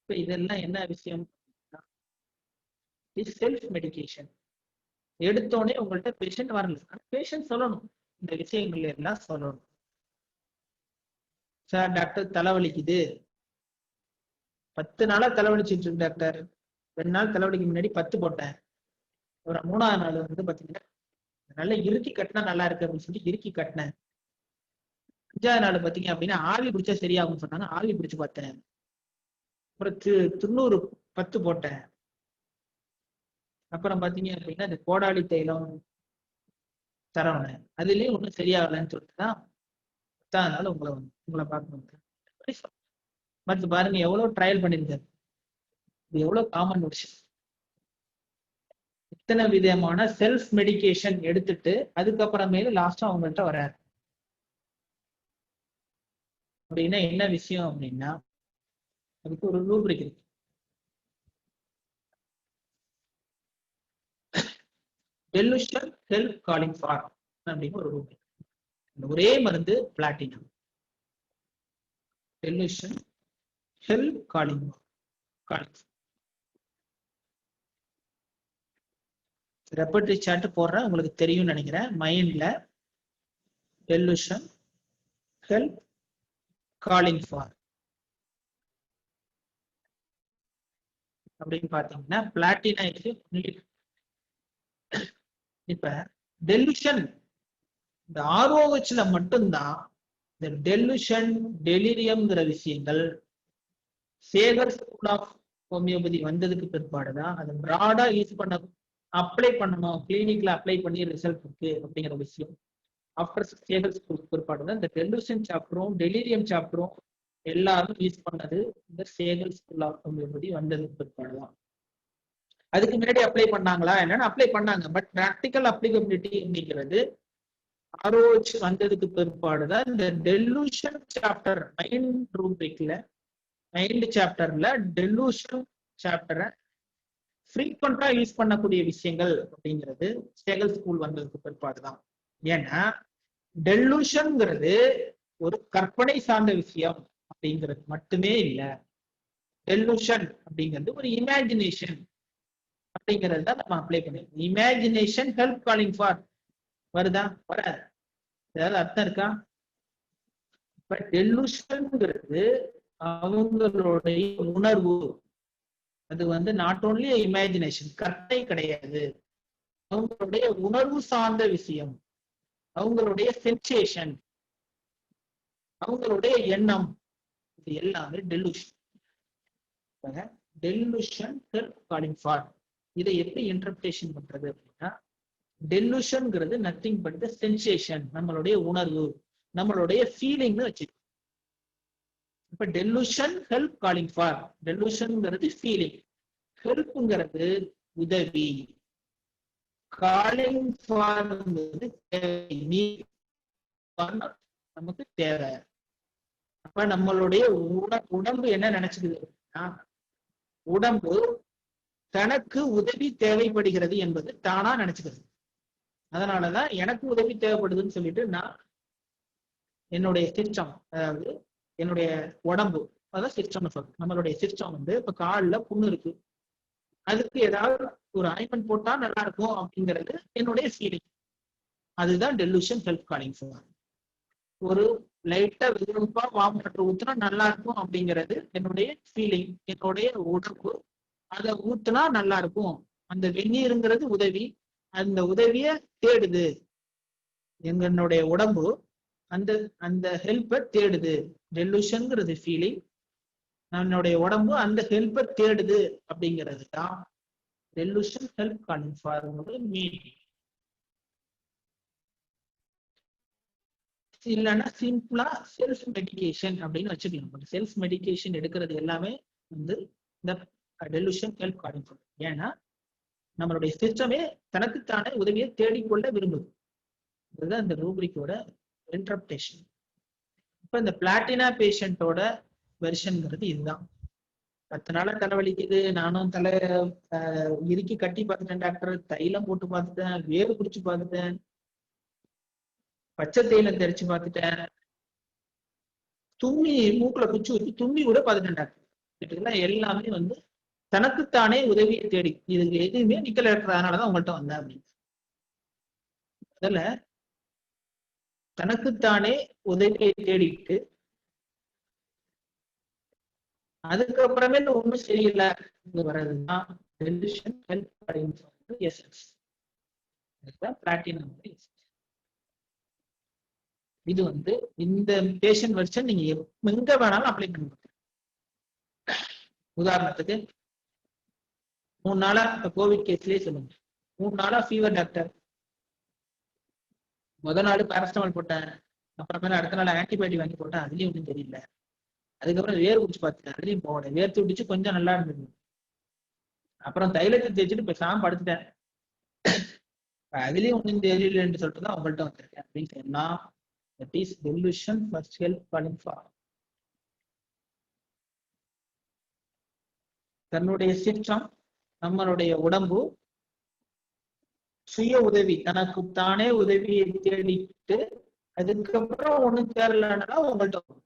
இப்ப இதெல்லாம் என்ன விஷயம்? Self medication. எடுத்தோடனே உங்கள்ட்ட பேஷண்ட் வரல, பேஷண்ட் சொல்லணும், இந்த விஷயங்கள் எல்லாம் சொல்லணும். சார் டாக்டர் தலைவலிக்குது, 10 நாளா தலைவலிச்சிட்டு இருக்கு டாக்டர், 2 நாள் தலைவலிக்கு முன்னாடி 10 போட்டேன், ஒரு 3ஆவது நாள் வந்து பாத்தீங்கன்னா நல்லா இறுக்கி கட்டினா நல்லா இருக்கு அப்படின்னு சொல்லி இறுக்கி கட்டினேன், 5ஆவது நாள் பாத்தீங்க அப்படின்னா ஆவி பிடிச்சா சரியாகும்னு சொன்னாங்க, ஆவி பிடிச்சு பார்த்தேன், அப்புறம் 90 10 போட்டேன், அப்புறம் பாத்தீங்க அப்படின்னா இந்த கோடாலி தைலம் தரவனேன், அதுலயும் ஒன்றும் சரியாகலன்னு சொல்லிட்டு தான் 10ஆவது நாள் உங்களை பார்க்கணும். மற்ற பாருங்க எவ்வளவு ட்ரையல் பண்ணிருக்காரு, இது எவ்வளவு காமன் விஷயம். இத்தனை விதமான செல்ஃப் மெடிகேஷன் எடுத்துட்டு அதுக்கப்புறமேல லாஸ்டா அவங்கள்ட்ட வராரு அப்படின்னா என்ன விஷயம் அப்படின்னா அதுக்கு ஒரு ரூப்ரிக் இருக்கு. டெலுஷன் ஹெல்ப் காலிங் ஃபார் அப்படின்னு ஒரு ரூப்ரிக். ஒரே மருந்து platinum. Delusion help calling ரெப்பர்டரி chart போடுறேன், உங்களுக்கு தெரியும் நினைக்கிறேன். மைண்ட்ல டெலுஷன் ஹெல்ப் காலிங் ஃபார் அப்படின்னு பாத்தீங்கன்னா பிளாட்டினா இப்ப டெலுஷன் இந்த ஆர்ஓஹெச்ல மட்டும்தான் இந்த டெலுஷன் டெலிரியம்ங்கிற விஷயங்கள் சேகர் ஸ்கூல் ஆஃப் ஹோமியோபதி வந்ததுக்கு பிற்பாடுதான் அது பிராடா யூஸ் பண்ண அப்ளை பண்ணணும், கிளினிக்ல அப்ளை பண்ணி ரிசல்ட் இருக்கு அப்படிங்கிற விஷயம். ஆஃப்டர் சேகர் ஸ்கூல் பிற்பாடுதான் இந்த டெலுஷன் சாப்டரும் டெலிரியம் சாப்டரும் எல்லாரும் யூஸ் பண்ணது இந்த சேகர் ஸ்கூல் ஆஃப் ஹோமியோபதி வந்ததுக்கு பிற்பாடுதான். அதுக்கு முன்னாடி அப்ளை பண்ணாங்களா என்னன்னு அப்ளை பண்ணாங்க, பட் பிராக்டிக்கல் அப்ளிகபிலிட்டி அப்படிங்கிறது ஆர்ஓஹெச் வந்ததுக்கு பிற்பாடுதான் இந்த டெலுஷன் சாப்டர் மைண்ட் ரூப்ரிக்ல மைண்ட் சாப்டர்ல டெலுஷன் சாப்டரை ஃப்ரீக்வெண்டா யூஸ் பண்ணக்கூடிய விஷயங்கள் அப்படிங்கிறது சேகல் ஸ்கூல் வந்ததுக்கு பிற்பாடுதான். ஏன்னா டெலுஷன்ங்கிறது ஒரு கற்பனை சார்ந்த விஷயம் அப்படிங்கிறது மட்டுமே இல்லை, டெலுஷன் அப்படிங்கிறது ஒரு இமேஜினேஷன் அப்படிங்கிறது தான் நம்ம அப்ளை பண்ணிருக்கோம். இமேஜினேஷன் ஹெல்ப் காலிங் ஃபார் வருதா? வராது. ஏதாவது அர்த்தம் இருக்கா? இப்ப டெலுஷன்ங்கிறது அவங்களுடைய உணர்வு, அது வந்து நாட் ஓன்லி இமேஜினேஷன், கற்பனை கிடையாது, அவங்களுடைய உணர்வு சார்ந்த விஷயம், அவங்களுடைய சென்சேஷன், அவங்களுடைய எண்ணம், இது எல்லாமே delusion. Delusion help calling for. இதை எப்படி இன்டர்பிரேஷன் பண்றது அப்படின்னா டெலுஷன்ங்கிறது நத்திங் பட் த சென்சேஷன், நம்மளுடைய உணர்வு, நம்மளுடைய ஃபீலிங்னு வச்சு. இப்ப delusion help calling for, டெலுஷன்ங்கிறது feeling, ஹெல்ப்ங்கிறது உதவி, காலிங் ஃபார் நமக்கு தேவை. அப்ப நம்மளுடைய உடம்பு என்ன நினைச்சுக்குது அப்படின்னா உடம்பு தனக்கு உதவி தேவைப்படுகிறது என்பது தானா நினைச்சுக்கிறது. அதனாலதான் எனக்கு உதவி தேவைப்படுதுன்னு சொல்லிட்டு நான் என்னுடைய சிஸ்டம், அதாவது என்னுடைய உடம்பு, அதான் சிஸ்டம்னு சொல்றேன். நம்மளுடைய சிஸ்டம் வந்து இப்ப காலில் புண்ணு இருக்கு, அதுக்கு ஏதாவது ஒரு ஆயின்மெண்ட் போட்டா நல்லா இருக்கும் அப்படிங்கிறது என்னுடைய ஃபீலிங். அதுதான் டெலுஷன் ஹெல்ப் காலிங் ஃபார். ஒரு லைட்டா விருப்பா வார்ம் வாட்டர் ஊத்துனா நல்லா இருக்கும் அப்படிங்கிறது என்னுடைய ஃபீலிங், என்னுடைய உடம்பு அதை ஊத்துனா நல்லா இருக்கும், அந்த வெந்நீருங்கிறது உதவி, அந்த உதவிய தேடுது, என்னுடைய உடம்பு அந்த அந்த ஹெல்ப்பை தேடுது. டெலுஷன்ங்கிறது ஃபீலிங், என்னுடைய உடம்பு அந்த ஹெல்ப்பை தேடுது அப்படிங்கிறது தான் delusion help calling for meaning. இல்லைன்னா சிம்பிளா செல்ஃப் மெடிகேஷன் அப்படின்னு வச்சுக்கலாம். செல்ஃப் மெடிகேஷன் எடுக்கிறது எல்லாமே வந்து இந்த டெலுஷன் ஹெல்ப் காலிங் ஃபார். ஏன்னா நம்மளுடைய சிஸ்டமே தனக்குத்தானே உதவியை தேடிக்கொள்ள விரும்புது. இதுதான் இந்த ரூப்ரிக்கோட இன்டர்பிரேஷன். இப்ப இந்த பிளாட்டினா பேஷண்டோட வெர்ஷன்ங்கிறது இதுதான். 10 நாளா தலைவலிக்குது, நானும் தலை இறுக்கி கட்டி பார்த்துட்டேன் டாக்டர், தைலம் போட்டு பார்த்துட்டேன், வேறு குடிச்சு பார்த்துட்டேன், பச்சை தைலம் தெரிச்சு பார்த்துட்டேன், தும்மி மூக்குல குச்சி வச்சு தும்மி கூட பார்த்துட்டேன் டாக்டர். இதெல்லாம் எல்லாமே வந்து தனக்குத்தானே உதவியை தேடி, இதுக்கு எதுவுமே நிக்கல டாக்டர், அதனாலதான் உங்கள்கிட்ட வந்தேன் அப்படின்னு. அதுல தனக்குத்தானே உதவியை தேடிட்டு அதுக்கப்புறமே ஒண்ணும் சரியில்லை வர்றதுதான் டெலிஷன் ஹெல்ப் எசன்ஸ். பிளாட்டினம். இது வந்து இந்த பேஷண்ட் வெர்ஷன் நீங்க எங்க வேணாலும் அப்ளை பண்ண முடியும். உதாரணத்துக்கு 3 நாளா இப்ப கோவிட் கேஸ்லயே சொல்லுங்க, 3 நாளா ஃபீவர் டாக்டர், முதல் நாள் பேராசிட்டமால் போட்டேன், அப்புறமேல அடுத்த நாள் ஆன்டிபயோட்டிக் வாங்கி போட்டேன், அதுலயும் ஒன்றும் தெரியல. அதுக்கப்புறம் வேர் குடிச்சு பார்த்துட்டேன், அதுலயும் போகல, வேர்த்து விட்டுச்சு, கொஞ்சம் நல்லா இருந்தது. அப்புறம் தைலத்தை தேய்ச்சிட்டு பேசாம படுத்துட்டேன், அதுலயும் ஒன்றும் தெரியலன்னு சொல்லிட்டு தான் உங்கள்கிட்ட வந்திருக்கேன் அப்படின்னு சொன்னா, that is deletion first help calling for. தன்னுடைய சிஸ்டம், நம்மளுடைய உடம்பு சுய உதவி, தனக்கு தானே உதவியை தேடிட்டு அதுக்கப்புறம் ஒண்ணு தேரலன்னா உங்கள்கிட்ட.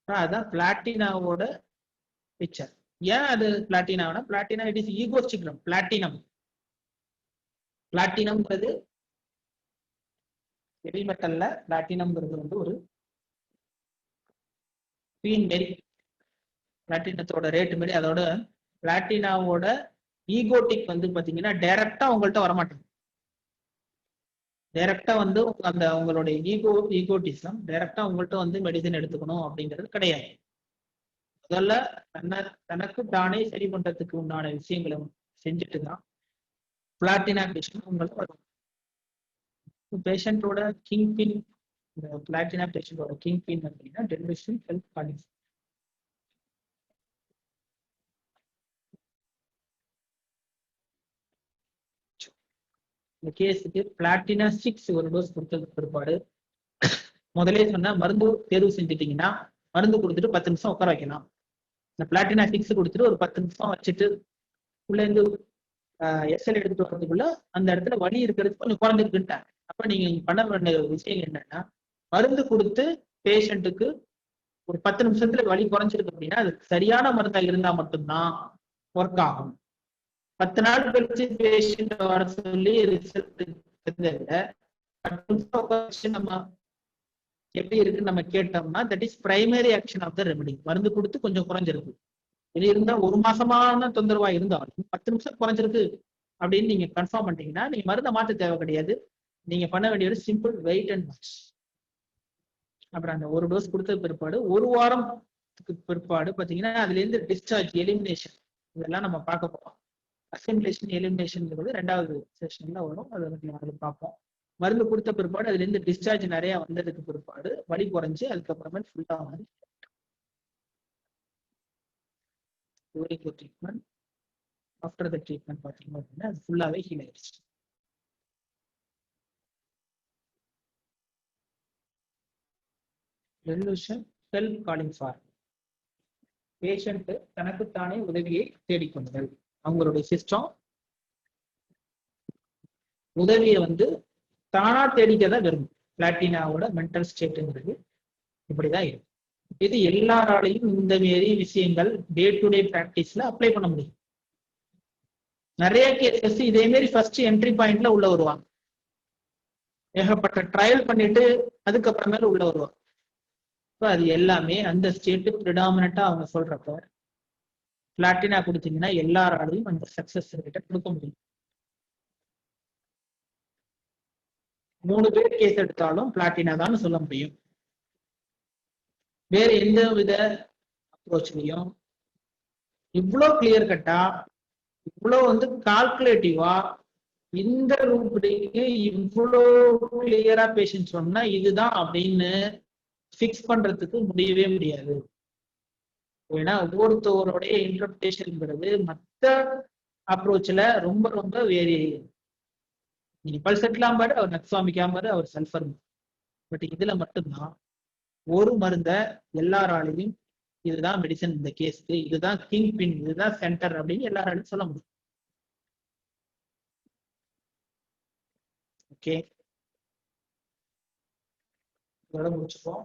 அதான் பிளாட்டினாவோட பிக்சர். ஏன் அது பிளாட்டினாவோட? Platina it is egoistic. பிளாட்டினம்ங்கிறது ஹெவி மெட்டல்ல பிளாட்டினம்ங்கிறது வந்து ஒரு பீன் மாரி, பிளாட்டினத்தோட ரேட்டு மாரி. அதோட பிளாட்டினாவோட ஈகோட்டிக் வந்து பாத்தீங்கன்னா டைரக்டா உங்கள்கிட்ட வரமாட்டேங்குது. டைரக்டா வந்து அந்த உங்களுடைய ஈகோட்டிசம் டைரக்டா உங்கள்கிட்ட வந்து மெடிசன் எடுத்துக்கணும் அப்படிங்கிறது கிடையாது. முதல்ல தனக்கு தானே சரி பண்றதுக்கு உண்டான விஷயங்களை செஞ்சுட்டு தான் பிளாட்டினா பேஷண்ட் உங்களுக்கு வரும். பேஷண்டோட கிங் பின், இந்த பிளாட்டினா பேஷண்டோட கிங் பின் அப்படின்னா டெலிஷன் ஹெல்ப் காலிங். இந்த கேஸுக்கு பிளாட்டினா 6 ஒரு டோஸ் கொடுத்ததுக்கு பிற்பாடு, முதலே சொன்னா மருந்து தேர்வு செஞ்சுட்டீங்கன்னா மருந்து கொடுத்துட்டு 10 நிமிஷம் உட்கார வைக்கலாம். இந்த பிளாட்டினா 6 கொடுத்துட்டு ஒரு 10 நிமிஷம் வச்சுட்டு உள்ள இருந்து எஸ்எல் எடுத்துட்டு வர்றதுக்குள்ள அந்த இடத்துல வலி இருக்கிறது கொஞ்சம் குறைஞ்சிருக்குன்ட்டாங்க. அப்ப நீங்க பண்ண வேண்டிய விஷயம் என்னன்னா, மருந்து கொடுத்து பேஷண்ட்டுக்கு ஒரு 10 நிமிஷத்துல வலி குறைஞ்சிருக்கு அப்படின்னா அது சரியான மருந்தா இருந்தா மட்டும்தான் ஒர்க் ஆகும். 10 நாள் கழிச்சு பேஷண்ட் வர சொல்லி ரிசல்ட் தெரிஞ்சதுல 10 நிமிஷம் உட்காந்து நம்ம எப்படி இருக்குன்னு நம்ம கேட்டோம்னா that is primary action of the remedy. மருந்து கொடுத்து கொஞ்சம் குறைஞ்சிருக்கு. இது இருந்தா 1 மாசமான தொந்தரவா இருந்தாலும் 10 நிமிஷம் குறைஞ்சிருக்கு அப்படின்னு நீங்க கன்ஃபார்ம் பண்ணிட்டீங்கன்னா நீங்க மருந்தை மாற்ற தேவை கிடையாது. நீங்க பண்ண வேண்டிய ஒரு சிம்பிள் வெயிட் அண்ட் வாட்ச். அப்புறம் அந்த ஒரு டோஸ் கொடுத்த பிற்பாடு 1 வாரத்துக்கு பிற்பாடு பாத்தீங்கன்னா அதுல இருந்து டிஸ்சார்ஜ், எலிமினேஷன் இதெல்லாம் நம்ம பார்க்க போறோம். அசிமிலேஷன், எலிமினேஷன்ங்கிறது 2வது செஷன்ல வரும், அதை நம்ம பார்ப்போம். மருந்து கொடுத்த பிற்பாடு அதுல இருந்து டிஸ்சார்ஜ் நிறைய வந்ததுக்கு பிற்பாடு வலி குறைஞ்சு அதுக்கப்புறமே ஃபுல்லா வந்து ட்ரீட்மெண்ட் ஆஃப்டர் த ட்ரீட்மெண்ட் பார்த்தீங்க அப்படின்னா அது ஃபுல்லாவே ஹீல் ஆயிடுச்சு. Deletion help calling for. Patient தனக்குத்தானே உதவியை தேடிக்கொண்டது. அவங்களுடைய சிஸ்டம் உதவியை வந்து தானா தேடிக்கதான் விரும்பும். பிளாட்டினாவோட மென்டல் ஸ்டேட்டுங்கிறது இப்படிதான் இருக்கு. இது எல்லாராலையும் இந்த மாரி விஷயங்கள் டே டு டே பிராக்டிஸ்ல அப்ளை பண்ண முடியும். நிறைய கேசஸ் இதே மாதிரி ஃபர்ஸ்ட் என்ட்ரி பாயிண்ட்ல உள்ள வருவாங்க, ஏகப்பட்ட ட்ரையல் பண்ணிட்டு அதுக்கப்புறமேல உள்ள வருவாங்க. அது எல்லாமே அந்த ஸ்டேட்டு ப்ரிடாமினண்டா அவங்க சொல்றப்ப பிளாட்டினா கொடுத்தீங்கன்னா எல்லாராலையும் அந்த சக்சஸ் கிட்ட கொடுக்க முடியும். 3 பேர் கேஸ் எடுத்தாலும் பிளாட்டினா தான் சொல்ல முடியும். வேற எந்த வித அப்ரோச்லயும் இவ்வளோ கிளியர் கட்டா, இவ்வளோ வந்து கால்குலேட்டிவா, இந்த ரூபடிக்கு இவ்வளோ கிளியரா பேஷண்ட் சொன்னா இதுதான் அப்படின்னு ஃபிக்ஸ் பண்றதுக்கு முடியவே முடியாது. ஏன்னா ஒவ்வொருத்தவருடைய இன்டர்பிரேஷன்ங்கிறது மற்ற அப்ரோச்ல ரொம்ப ரொம்ப வேரி. நீங்க பல்செட்லாம் பாரு, அவர் நக்ஸ்வாமிக்காம பாரு, அவர் சல்ஃபர். பட் இதுல மட்டும்தான் ஒரு மருந்தை எல்லாராலையும் இதுதான் மெடிசன் இந்த கேஸ்க்கு, இதுதான் கிங் பின், இதுதான் சென்டர் அப்படின்னு எல்லாராலும் சொல்ல முடியும். ஓகே, இதோட முடிச்சுப்போம்.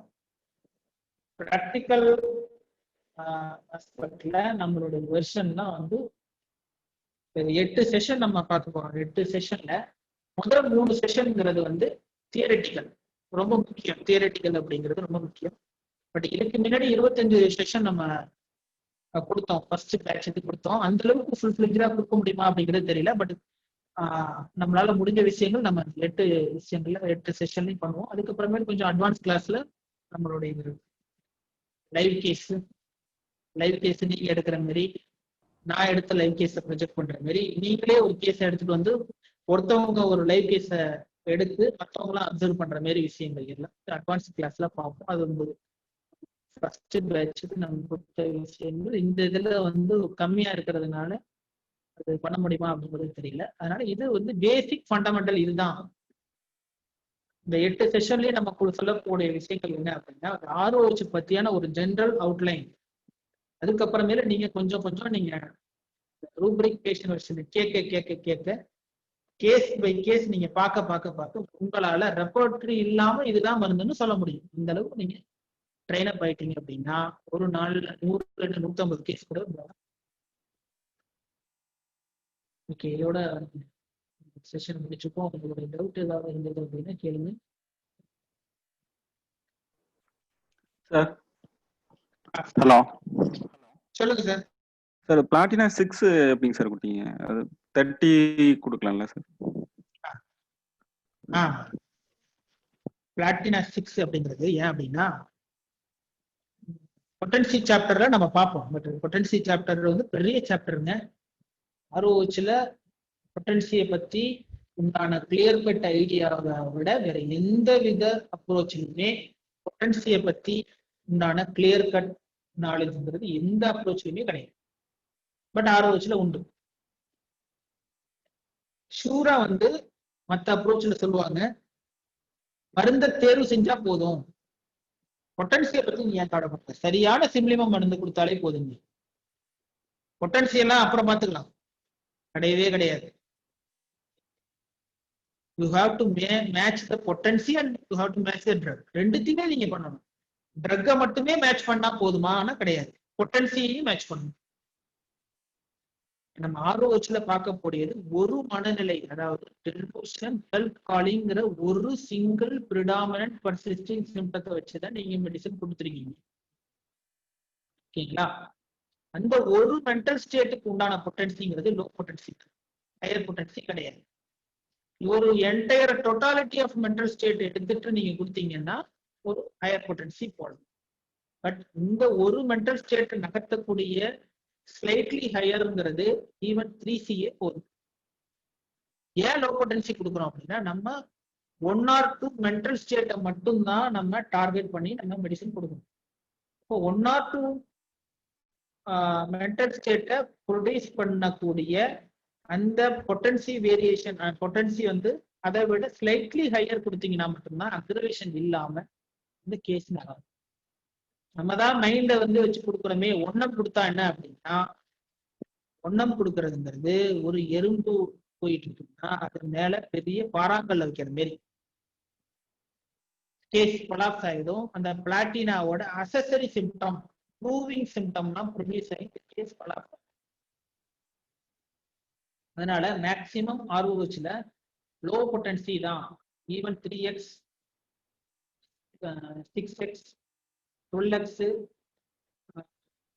ப்ராக்டிக்கல் ஆஸ்பெக்ட்ல நம்மளுடைய வெர்ஷன்லாம் வந்து 8 செஷன் நம்ம பார்க்க போறோம். 8 செஷன்ல முதல் 3 செஷன்ங்கிறது வந்து தியரட்டிக்கல், ரொம்ப முக்கியம். தியரட்டிக்கல் அப்படிங்கிறது ரொம்ப முக்கியம். பட் இதுக்கு முன்னாடி 25 செஷன் நம்ம கொடுத்தோம், ஃபர்ஸ்ட் பேட்சுக்கு கொடுத்தோம். அந்த அளவுக்கு ஃபுல் ஃபிளெஜ்டா கொடுக்க முடியுமா அப்படிங்கிறது தெரியல. பட் நம்மளால முடிஞ்ச விஷயங்கள் நம்ம 8 விஷயங்கள்ல 8 செஷன்லையும் பண்ணுவோம். அதுக்கப்புறமேல கொஞ்சம் அட்வான்ஸ் கிளாஸ்ல நம்மளுடைய லைவ் கேஸ் நீங்க எடுக்கிற மாதிரி, நான் எடுத்த லைவ் கேஸை ப்ரொஜெக்ட் பண்ற மாதிரி, நீங்களே ஒரு கேஸை எடுத்துட்டு வந்து ஒருத்தவங்க ஒரு லைவ் கேஸை எடுத்து மற்றவங்களாம் அப்சர்வ் பண்ற மாதிரி விஷயங்கள் எல்லாம் அட்வான்ஸ் கிளாஸ்ல பார்ப்போம். அது வந்து ஃபர்ஸ்ட் பேட்சுக்கு நம்ம கொடுத்த விஷயங்கள் இந்த இதுல வந்து கம்மியா இருக்கிறதுனால அது பண்ண முடியுமா அப்படிங்கிறது தெரியல. அதனால இது வந்து பேசிக் ஃபண்டமெண்டல். இதுதான் இந்த 8 செஷன்லயே நம்ம சொல்லக்கூடிய விஷயங்கள் என்ன அப்படின்னா, ஆர்ஓஹெச் பத்தியான ஒரு ஜெனரல் அவுட்லைன். அதுக்கப்புறமேல நீங்க கொஞ்சம் கொஞ்சம் நீங்க ரூப்ரிக் பேஷன் வெர்ஷன் கேட்க கேஸ் பை கேஸ் நீங்க பார்க்க உங்களால ரெப்பர்டரி இல்லாம இதுதான் மருந்துன்னு சொல்ல முடியும். இந்த அளவுக்கு நீங்க ட்ரெயின் அப் ஆயிட்டீங்க அப்படின்னா ஒரு நாள்ல 100 150 கேஸ் கூட. ஓகே, இதோட செஷன் முடிச்சுப்போம். உங்களுடைய டவுட் ஏதாவது இருந்தது அப்படின்னா கேளுங்க. சார் ஹலோ சொல்லுங்க சார். சார் பிளாட்டினா 6 எப்படிங்க சார் கொடுத்தீங்க? அது 30 கொடுக்கலாம்ல சார்? பிளாட்டினா 6 அப்படிங்கிறது ஏன் அப்படின்னா, பொட்டன்சி சாப்டர்ல நம்ம பார்ப்போம். பட் பொட்டன்சி சாப்டர் வந்து பெரிய சாப்டருங்க. ஆர்ஓஹெச்ல பொட்டன்சியை பத்தி உண்டான கிளியர் கட் ஐடியாவை விட வேற எந்த வித அப்ரோச்சிலுமே பொட்டன்சியை பத்தி உண்டான கிளியர் கட் நாலேஜ்ங்கிறது எந்த அப்ரோச்லயுமே கிடையாது. பட் ஆர்ஓஹெச்ல உண்டு. ஷூரா வந்து மற்ற அப்ரோச்ல சொல்லுவாங்க, மருந்தை தேர்வு செஞ்சா போதும், பொட்டன்சியை பத்தி நீ ஏன் கவலைப்படுற, சரியான சிம்லிமம் மருந்து கொடுத்தாலே போதுங்க, பொட்டன்சியெல்லாம் அப்புறம் பார்த்துக்கலாம். கிடையவே கிடையாது. You have to match the potency and you have to match the drug. ரெண்டுத்தையுமே நீங்க பண்ணணும். ட்ரக்கை மட்டுமே மேட்ச் பண்ணா போதுமா? ஆனா கிடையாது, பொட்டன்சியையும் மேட்ச் பண்ணணும். நம்ம ஆர்ஓஹெச்ல பார்க்கக்கூடியது ஒரு மனநிலை, அதாவது டெலிபோஷன் ஹெல்த் காலிங்கிற ஒரு சிங்கிள் பிரிடாமினன்ட் பர்சிஸ்டிங் சிம்டத்தை வச்சுதான் நீங்க மெடிசன் கொடுத்துருக்கீங்க. ஓகேங்களா? அந்த ஒரு மென்டல் ஸ்டேட்டுக்கு உண்டான பொட்டன்சிங்கிறது லோ பொட்டன்சி, ஹையர் பொட்டன்சி கிடையாது. ஒரு entire totality of mental state எடுத்துட்டு நீங்க கொடுத்தீங்கன்னா ஒரு ஹையர் பொட்டன்சி போடணும். பட் இந்த ஒரு மென்டல் ஸ்டேட் நகர்த்தக்கூடிய ஸ்லைட்லி ஹையர்ங்கிறது ஈவன் 3CA போதும். ஏன் லோ பொட்டன்சி கொடுக்குறோம் அப்படின்னா, நம்ம 1 or 2 மென்டல் ஸ்டேட்டை மட்டும்தான் நம்ம டார்கெட் பண்ணி நம்ம மெடிசன் கொடுக்கணும். இப்போ 1 or 2 மென்டல் ஸ்டேட்டை ப்ரொடியூஸ் பண்ணக்கூடிய அந்த பொட்டன்சி வேரியேஷன், பொட்டன்சி வந்து அதை விட ஸ்லைட்லி ஹையர் கொடுத்தீங்கன்னா மட்டும்தான் அக்ரவேஷன் இல்லாம இந்த கேஸ் நகரும். நம்ம தான் மைண்டை வந்து வச்சு கொடுக்குறோமே. ஒன்னம் கொடுத்தா என்ன அப்படின்னா, ஒன்னம் கொடுக்கறதுங்கிறது ஒரு எறும்பு போயிட்டு இருக்குன்னா அது மேல பெரிய பாறாங்கல்ல வைக்கிற மாரி கேஸ் கொலாப்ஸ் ஆயிடும். அந்த பிளாட்டினாவோட அசசரி சிம்டம், ப்ரூவிங் சிம்டம்லாம் ப்ரொடியூஸ் ஆகி கேஸ் கொலாப்ஸ். அதனால மேக்சிமம் ஆர்ஓஹெச்ல லோ பொட்டன்சி தான். Even 3x 6x 12x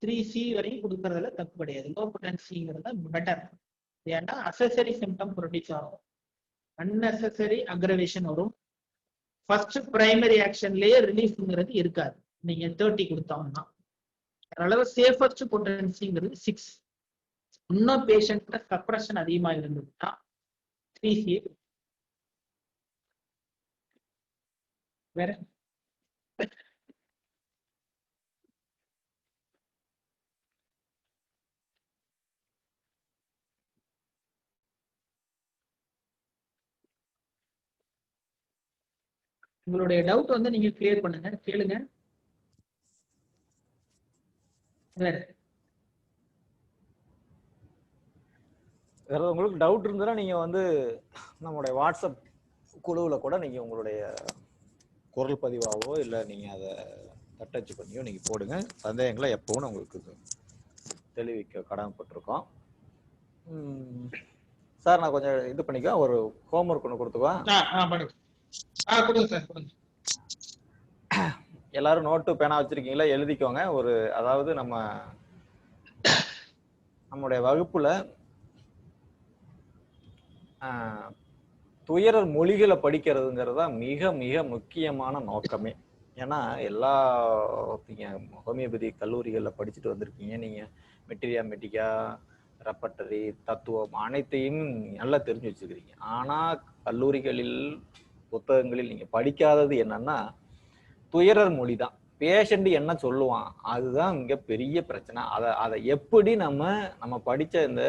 3C வரையும் கொடுக்கறதுல தப்பு கிடையாது. லோ பொட்டன்சிங்கிறது பெட்டர். ஏன்னா அசசரி சிம்டம் ப்ரொடியூஸ் ஆகும், அன்னெசரி அக்ரவேஷன் வரும். ஃபர்ஸ்ட் பிரைமரி ஆக்ஷன்லயே ரிலீஃப்ங்கிறது இருக்காது நீங்க 30 கொடுத்தோம்னா. அதனால சேஃபஸ்ட் பொட்டன்சிங்கிறது 6. இன்னும் பேஷண்ட்ல சப்ரஷன் அதிகமா இருந்ததுன்னா 3CA. வேற உங்களுடைய டவுட் வந்து நீங்க கிளியர் பண்ணுங்க, கேளுங்க. சரி. வேற உங்களுக்கு டவுட் இருந்ததுன்னா நீங்க வந்து நம்மளுடைய வாட்ஸ்அப் குழுவில் கூட நீங்க உங்களுடைய குரல் பதிவாவோ இல்லை நீங்க அதை தட்டச்சு பண்ணியோ நீங்க போடுங்க. சந்தேகங்களை எப்பவும் உங்களுக்கு தெளிவிக்க கடமைப்பட்டிருக்கோம். சார் நான் கொஞ்சம் இது பண்ணிக்க ஒரு ஹோம்ஒர்க் ஒன்று கொடுத்துவா. கொடுங்க சார், கொடுங்க. எல்லாரும் நோட்டு பேனா வச்சிருக்கீங்களா? எழுதிக்கோங்க. ஒரு அதாவது நம்முடைய வகுப்புல துயரர் மொழிகளை படிக்கிறதுங்கிறது தான் மிக மிக முக்கியமான நோக்கமே. ஏன்னா எல்லா நீங்க ஹோமியோபதி கல்லூரிகளில் படிச்சுட்டு வந்திருக்கீங்க. நீங்க மெட்டீரியா ரெப்பர்டரி தத்துவம் அனைத்தையும் நல்லா தெரிஞ்சு வச்சுக்கிறீங்க. ஆனா கல்லூரிகளில் புத்தகங்களில் நீங்க படிக்காதது என்னன்னா துயரர் மொழி தான். பேஷண்ட் என்ன சொல்லுவான் அதுதான் இங்க பெரிய பிரச்சனை. அதை எப்படி நம்ம படிச்ச இந்த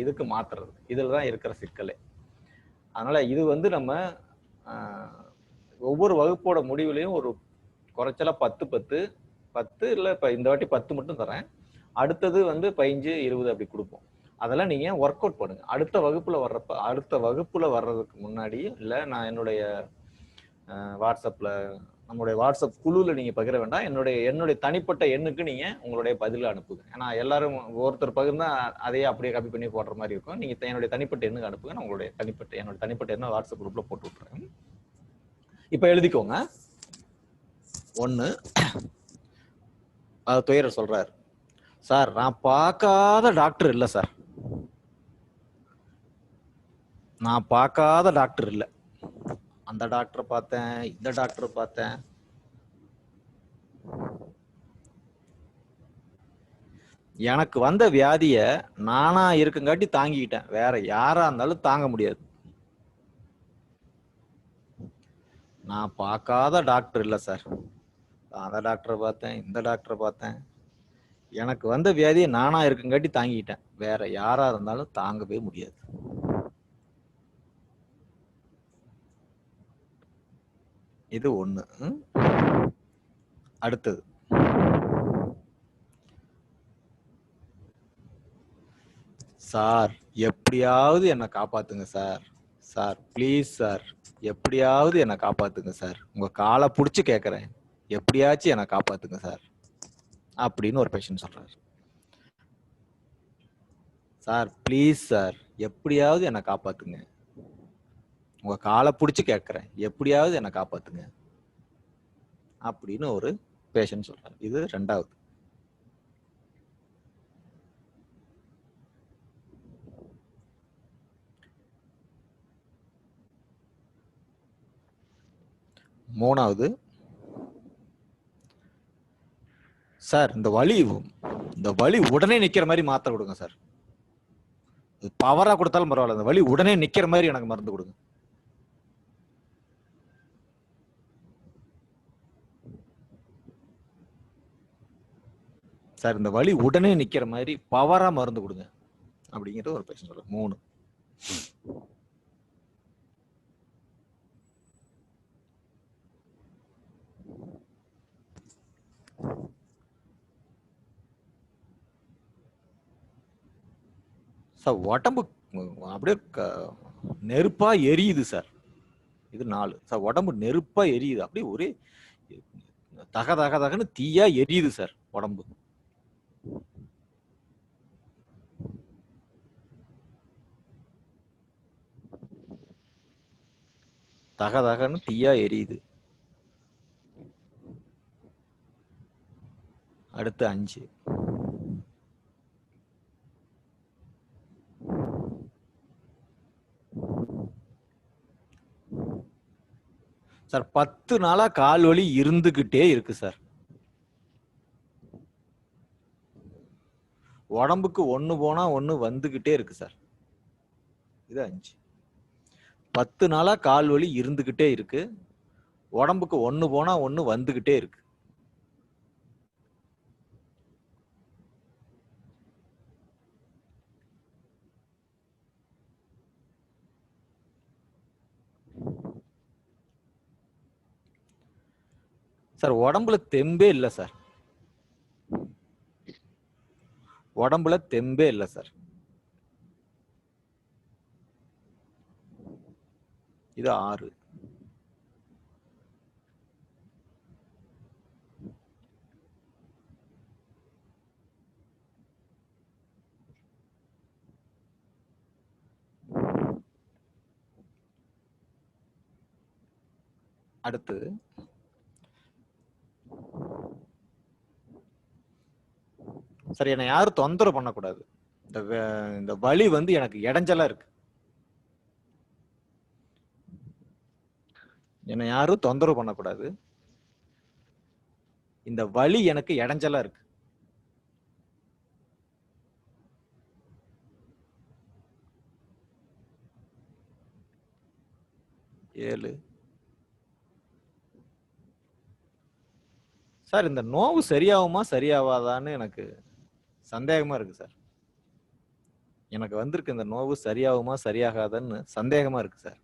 இதுக்கு மாத்துறது, இதுலதான் இருக்கிற சிக்கலே. அதனால இது வந்து நம்ம ஒவ்வொரு வகுப்போட முடிவுலையும் ஒரு குறைச்சலா 10 இல்லை இப்ப இந்த வாட்டி 10 மட்டும் தரேன். அடுத்தது வந்து 15, 20 அப்படி கொடுப்போம். அதெல்லாம் நீங்க ஒர்க் அவுட் பண்ணுங்க. அடுத்த வகுப்புல வர்றதுக்கு முன்னாடி இல்லை நான் என்னுடைய வாட்ஸ்அப்ல நம்மளுடைய வாட்ஸ்அப் குழுவில் நீங்க பகிர வேண்டாம். என்னுடைய தனிப்பட்ட எண்ணுக்கு நீங்க உங்களுடைய பதில அனுப்புங்க. ஏன்னா எல்லாரும் ஒருத்தர் பகிர்ந்தா அதையே அப்படியே காப்பி பண்ணி போடுற மாதிரி இருக்கும். நீங்க என்னுடைய தனிப்பட்ட எண்ணுக்கு அனுப்புங்க. நான் என்னுடைய தனிப்பட்ட எண்ணை வாட்ஸ்அப் குரூப்ல போட்டு விட்டுறேன். இப்ப எழுதிக்கோங்க. 1 துயரர் சொல்றாரு, சார் நான் பார்க்காத டாக்டர் இல்லை சார், நான் பார்க்காத டாக்டர் இல்லை. அந்த டாக்டரை பார்த்தேன், இந்த டாக்டரை பார்த்தேன். எனக்கு வந்த வியாதிய நானா இருக்குங்காட்டி தாங்கிக்கிட்டேன். வேற யாரா இருந்தாலும் தாங்க முடியாது. நான் பார்க்காத டாக்டர் இல்லை சார், அந்த டாக்டரை பார்த்தேன், இந்த டாக்டரை பார்த்தேன். எனக்கு வந்த வியாதியை நானா இருக்குங்காட்டி தாங்கிக்கிட்டேன். வேற யாரா இருந்தாலும் தாங்கவே முடியாது. இது 1. அடுத்தது சார் எப்படியாவது என்னை காப்பாத்துங்க சார், சார் ப்ளீஸ் சார் எப்படியாவது என்னை காப்பாத்துங்க சார், உங்க காலை புடிச்சு கேட்கறேன், எப்படியாச்சும் என்னை காப்பாத்துங்க சார் அப்படின்னு ஒரு பேஷண்ட் சொல்றாரு. சார் ப்ளீஸ் சார் எப்படியாவது என்னை காப்பாத்துங்க, உங்க காலை புடிச்சு கேட்கறேன், எப்படியாவது என்னை காப்பாத்துங்க அப்படின்னு ஒரு பேஷண்ட் சொல்றாரு. இது 2வது. மூணாவது, சார் இந்த வலி உடனே நிக்கிற மாதிரி மாத்திரை கொடுங்க சார், பவரா கொடுத்தாலும் பரவாயில்ல, இந்த வலி உடனே நிக்கிற மாதிரி எனக்கு மருந்து கொடுங்க. சார் இந்த வலி உடனே நிக்கிற மாதிரி பவரா மருந்து கொடுங்க அப்படிங்கிறது ஒரு பேஷண்ட் சொல்ல. 3. சார் உடம்பு அப்படியே நெருப்பா எரியுது சார். இது 4. சார் உடம்பு நெருப்பா எரியுது, அப்படியே ஒரே தகன்னு தீயா எரியுது சார் உடம்பு. தகன்னு தீயா எரியுது. அடுத்து 5. சார் 10 நாளா கால் வலி இருந்துகிட்டே இருக்கு சார், உடம்புக்கு 1 போனா 1 வந்துகிட்டே இருக்கு சார். இது 5. 10 நாளா கால் வலி இருந்துகிட்டே இருக்கு, உடம்புக்கு 1 போனா 1 வந்துகிட்டே இருக்கு. சார் உடம்புல தெம்பே இல்லை சார், உடம்புல தெம்பே இல்லை சார். இது 6. அடுத்து சரி, என்னை யாரும் தொந்தரவு பண்ணக்கூடாது. இந்த வலி வந்து எனக்கு இடைஞ்சலா இருக்கு. என்னை யாரும் தொந்தரவு பண்ணக்கூடாது. இந்த வலி எனக்கு இடைஞ்சலா இருக்கு. 7. சார், இந்த நோவு சரியாகுமா சரியாவாதான்னு எனக்கு சந்தேகமா இருக்கு சார். எனக்கு வந்திருக்கு இந்த நோவு சரியாகுமா சரியாகாதான்னு சந்தேகமா இருக்கு சார்.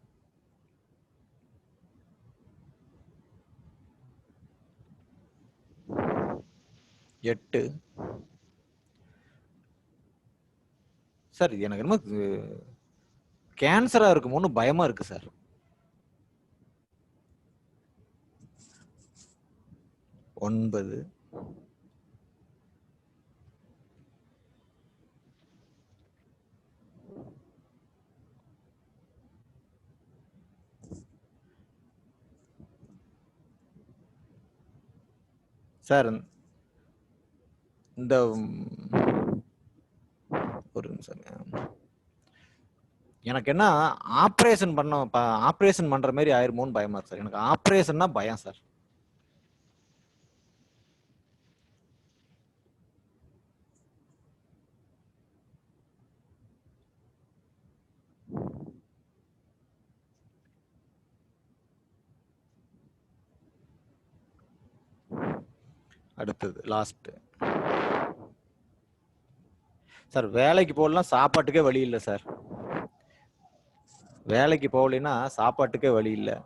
8. சார், எனக்கு என்னமோ கேன்சரா இருக்குமோன்னு பயமா இருக்கு சார். 9. சார், இந்த ஒரு நிமிஷம். எனக்கு என்ன ஆப்ரேஷன் பண்ற மாதிரி ஆயிருமோன்னு பயமா இருக்கு சார். எனக்கு ஆப்ரேஷன்னா பயம் சார். அடுத்தது லாஸ்ட். சார், வேலைக்கு போகலாம், சாப்பாட்டுக்கே வழி இல்லை சார். வேலைக்கு போகலைன்னா சாப்பாட்டுக்கே வழி இல்லை.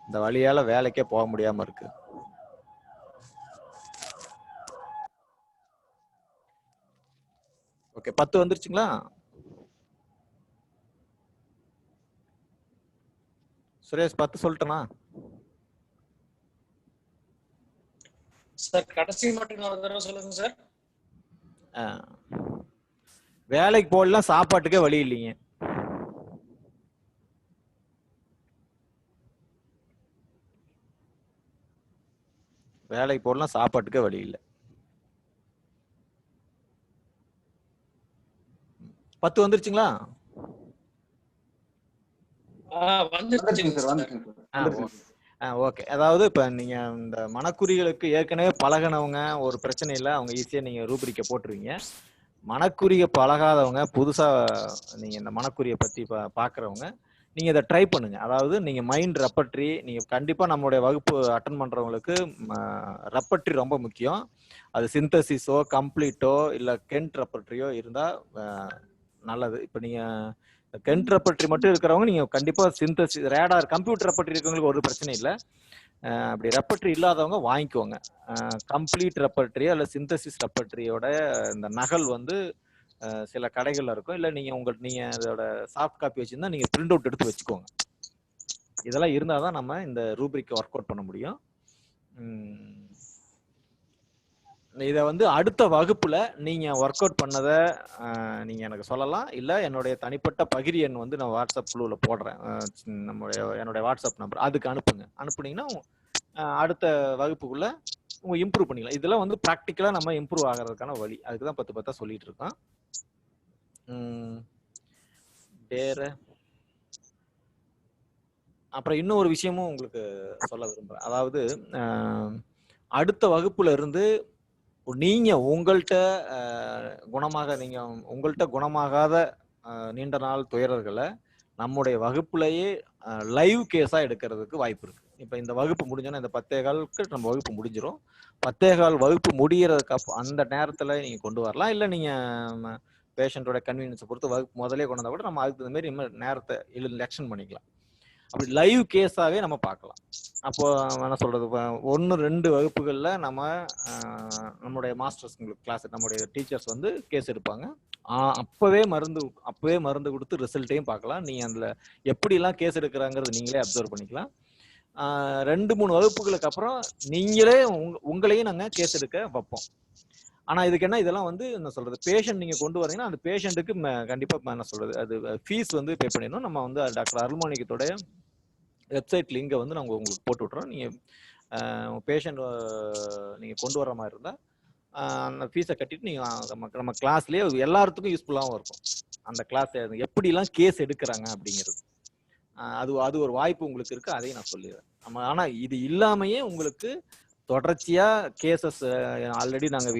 இந்த வழியால வேலைக்கே போக முடியாம இருக்கு. ஓகே, 10 வந்துருச்சுங்களா? சுரேஷ், 10 சொல்லிட்டேனா? சார், கடைசி மட்டும் ஒரு தடவை சொல்லுங்க சார். வேலைக்கு போகலாம், சாப்பாட்டுக்கே வழி இல்லைங்க. வேலைக்கு போகலாம், சாப்பாட்டுக்கே வழி இல்லை. 10 வந்துருச்சுங்களா? ஓகே. அதாவது இப்ப நீங்க இந்த மனக்குறிகளுக்கு ஏற்கனவே பழகினவங்க ஒரு பிரச்சனை இல்லை, அவங்க ஈஸியா நீங்க ரூபரிக்க போட்டுருவீங்க. மனக்குறிய பழகாதவங்க, புதுசா நீங்க இந்த மனக்குறியை பத்தி பாக்குறவங்க, நீங்க இதை ட்ரை பண்ணுங்க. அதாவது நீங்க மைண்ட் ரெப்பட்ரி, நீங்க கண்டிப்பா நம்மளுடைய வகுப்பு அட்டன் பண்றவங்களுக்கு ரெப்பட்ரி ரொம்ப முக்கியம். அது சிந்தசிஸோ கம்ப்ளீட்டோ இல்ல கென்ட் ரெப்பட்ரியோ இருந்தா நல்லது. இப்ப நீங்க கென்ட் ரெப்பட்ரி மட்டும் இருக்கிறவங்க நீங்க கண்டிப்பா சிந்தசிஸ், ரேடார், கம்ப்யூட்டர் ரெப்பட்ரி இருக்கிறவங்களுக்கு ஒரு பிரச்சனை இல்லை. அப்படி ரெப்பட்ரி இல்லாதவங்க வாங்கிக்கோங்க. கம்ப்ளீட் ரெப்பட்ரி அல்ல சிந்தசிஸ் ரெப்பட்ரியோட இந்த நகல் வந்து சில கடைகள்ல இருக்கும். இல்லை நீங்க அதோட சாஃப்ட் காப்பி வச்சிருந்தா நீங்க பிரிண்ட் அவுட் எடுத்து வச்சுக்கோங்க. இதெல்லாம் இருந்தாதான் நம்ம இந்த ரூபிரிக்கை ஒர்க் அவுட் பண்ண முடியும். இதை வந்து அடுத்த வகுப்புல நீங்க ஒர்க் அவுட் பண்ணதை நீங்க எனக்கு சொல்லலாம். இல்லை என்னுடைய தனிப்பட்ட பகிரி எண் வந்து நான் வாட்ஸ்அப் குழுவில் போடுறேன். என்னுடைய வாட்ஸ்அப் நம்பர் அதுக்கு அனுப்புனீங்கன்னா அடுத்த வகுப்புக்குள்ள உங்க இம்ப்ரூவ் பண்ணிக்கலாம். இதெல்லாம் வந்து ப்ராக்டிக்கலா நம்ம இம்ப்ரூவ் ஆகிறதுக்கான வழி. அதுக்கு தான் 10 சொல்லிட்டு இருக்கோம். வேற அப்புறம் இன்னொரு விஷயமும் உங்களுக்கு சொல்ல விரும்புறேன். அதாவது அடுத்த வகுப்புல இருந்து நீங்க உங்கள்கிட்ட குணமாகாத நீண்ட நாள் துயரர்களை நம்முடைய வகுப்புலயே லைவ் கேஸா எடுக்கிறதுக்கு வாய்ப்பு இருக்கு. இப்ப இந்த வகுப்பு முடிஞ்சோன்னா, இந்த 10:15 நம்ம வகுப்பு முடிஞ்சிடும். 10:15 வகுப்பு முடியறதுக்கு அந்த நேரத்துல நீங்க கொண்டு வரலாம். இல்ல நீங்க பேஷண்டோட கன்வீனியன்ஸை பொறுத்து வகுப்பு முதலே கொண்டு வந்தா கூட நம்ம அதுக்கு தகுந்த மாதிரி நேரத்தை எக்ஸ்டெண்ட் பண்ணிக்கலாம். அப்படி லைவ் கேஸாவே நம்ம பார்க்கலாம். அப்போ என்ன சொல்றது, 1-2 வகுப்புகள்ல நம்மளுடைய மாஸ்டர்ஸ் கிளாஸ் நம்முடைய டீச்சர்ஸ் வந்து கேஸ் எடுப்பாங்க. அப்பவே மருந்து கொடுத்து ரிசல்ட்டையும் பார்க்கலாம். நீங்க அதுல எப்படி எல்லாம் கேஸ் எடுக்கிறாங்கிறது நீங்களே அப்சர்வ் பண்ணிக்கலாம். 2-3 வகுப்புகளுக்கு அப்புறம் நீங்களே உங்களையும் நாங்க கேஸ் எடுக்க வைப்போம். ஆனா இதுக்கு இதெல்லாம் வந்து என்ன சொல்றது, பேஷண்ட் நீங்க கொண்டு வரீங்கன்னா அந்த பேஷண்ட்டுக்கு கண்டிப்பா என்ன சொல்றது, அது ஃபீஸ் வந்து பே பண்ணிடணும். நம்ம வந்து டாக்டர் அருள்மொழிக்கத்தோட வெப்சைட் லிங்கை வந்து நாங்கள் உங்களுக்கு போட்டு விட்றோம். நீங்கள் பேஷண்ட் நீங்கள் கொண்டு வர மாதிரி இருந்தால் அந்த ஃபீஸை கட்டிட்டு நீங்கள் நம்ம கிளாஸ்லேயே எல்லாத்துக்கும் யூஸ்ஃபுல்லாகவும் இருக்கும். அந்த கிளாஸ் எப்படிலாம் கேஸ் எடுக்கிறாங்க அப்படிங்கிறது அது ஒரு வாய்ப்பு உங்களுக்கு இருக்குது. அதையும் நான் சொல்லிடுறேன். நம்ம ஆனால் இது இல்லாமையே உங்களுக்கு தொடர்ச்சியாக கேசஸ் ஆல்ரெடி நாங்கள்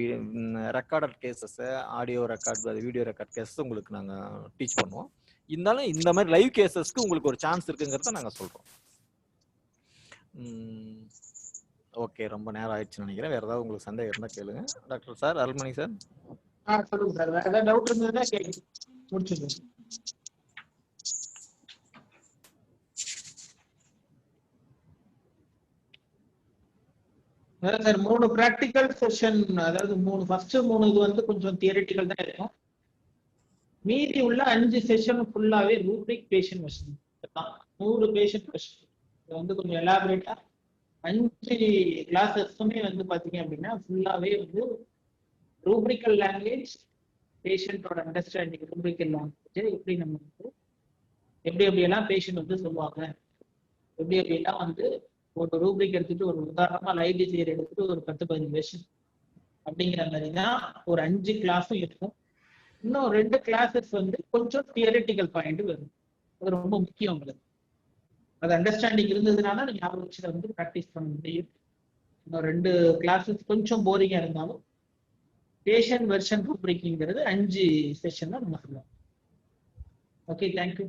recorded cases, audio record, video record cases உங்களுக்கு நாங்கள் டீச் பண்ணுவோம். இருந்தாலும் இந்த மாதிரி லைவ் கேசஸ்க்கு உங்களுக்கு ஒரு சான்ஸ் இருக்குங்கிறத நாங்கள் சொல்கிறோம். ஓகே, ரொம்ப நேரம் ஆயிடுச்சுன்னு நினைக்கிறேன். வேற ஏதாவது உங்களுக்கு சந்தேகம் இருந்தால் கேளுங்க. Doctor sir, Arulmani sir. சொல்லுங்க சார். வேற ஏதாவது டவுட் இருந்ததுன்னா கேளுங்க, முடிச்சுக்கோங்க. சார் 3 பிராக்டிக்கல் செஷன், அதாவது ஃபர்ஸ்ட் 3 இது வந்து கொஞ்சம் தியரிட்டிக்கல் தான் இருக்கும். மீதி உள்ள 5 செஷன் ஃபுல்லாவே ரூப்ரிக் பேஷண்ட் வெர்ஷன் தான். 100 பேஷண்ட் வெர்ஷன் இது வந்து கொஞ்சம் எலாபரேட்டா 5 கிளாஸஸுமே வந்து பாத்தீங்க அப்படின்னா ஃபுல்லாவே வந்து ரூப்ரிக்கல் லாங்குவேஜ், பேஷண்டோட அண்டர்ஸ்டாண்டிங் ரூப்ரிக்கல் லாங்குவேஜ், எப்படி நம்ம வந்து எப்படியெல்லாம் பேஷண்ட் வந்து சொல்லுவாங்க, எப்படியெல்லாம் வந்து ஒரு ரூப்ரிக் எடுத்துட்டு ஒரு உதாரணமா லைவ் டிசைர் எடுத்துட்டு ஒரு 10-15 பேஷண்ட் அப்படிங்கிற மாதிரி தான் ஒரு 5 கிளாஸும் இருக்கும். இன்னும் 2 கிளாஸஸ் வந்து கொஞ்சம் தியரிட்டிக்கல் பாயிண்ட் வரும். அது ரொம்ப முக்கியம் உங்களுக்கு. அது அண்டர்ஸ்டாண்டிங் இருந்ததுனால நீங்க ஞாபகத்துல வந்து ப்ராக்டிஸ் பண்ண முடியும். இன்னும் 2 கிளாஸஸ் கொஞ்சம் போரிங்கா இருந்தாலும் பேஷண்ட் வெர்ஷன் ரூப்ரிக்ங்கிறது 5 செஷன் தான் நம்ம சொல்லலாம். Okay, thank you.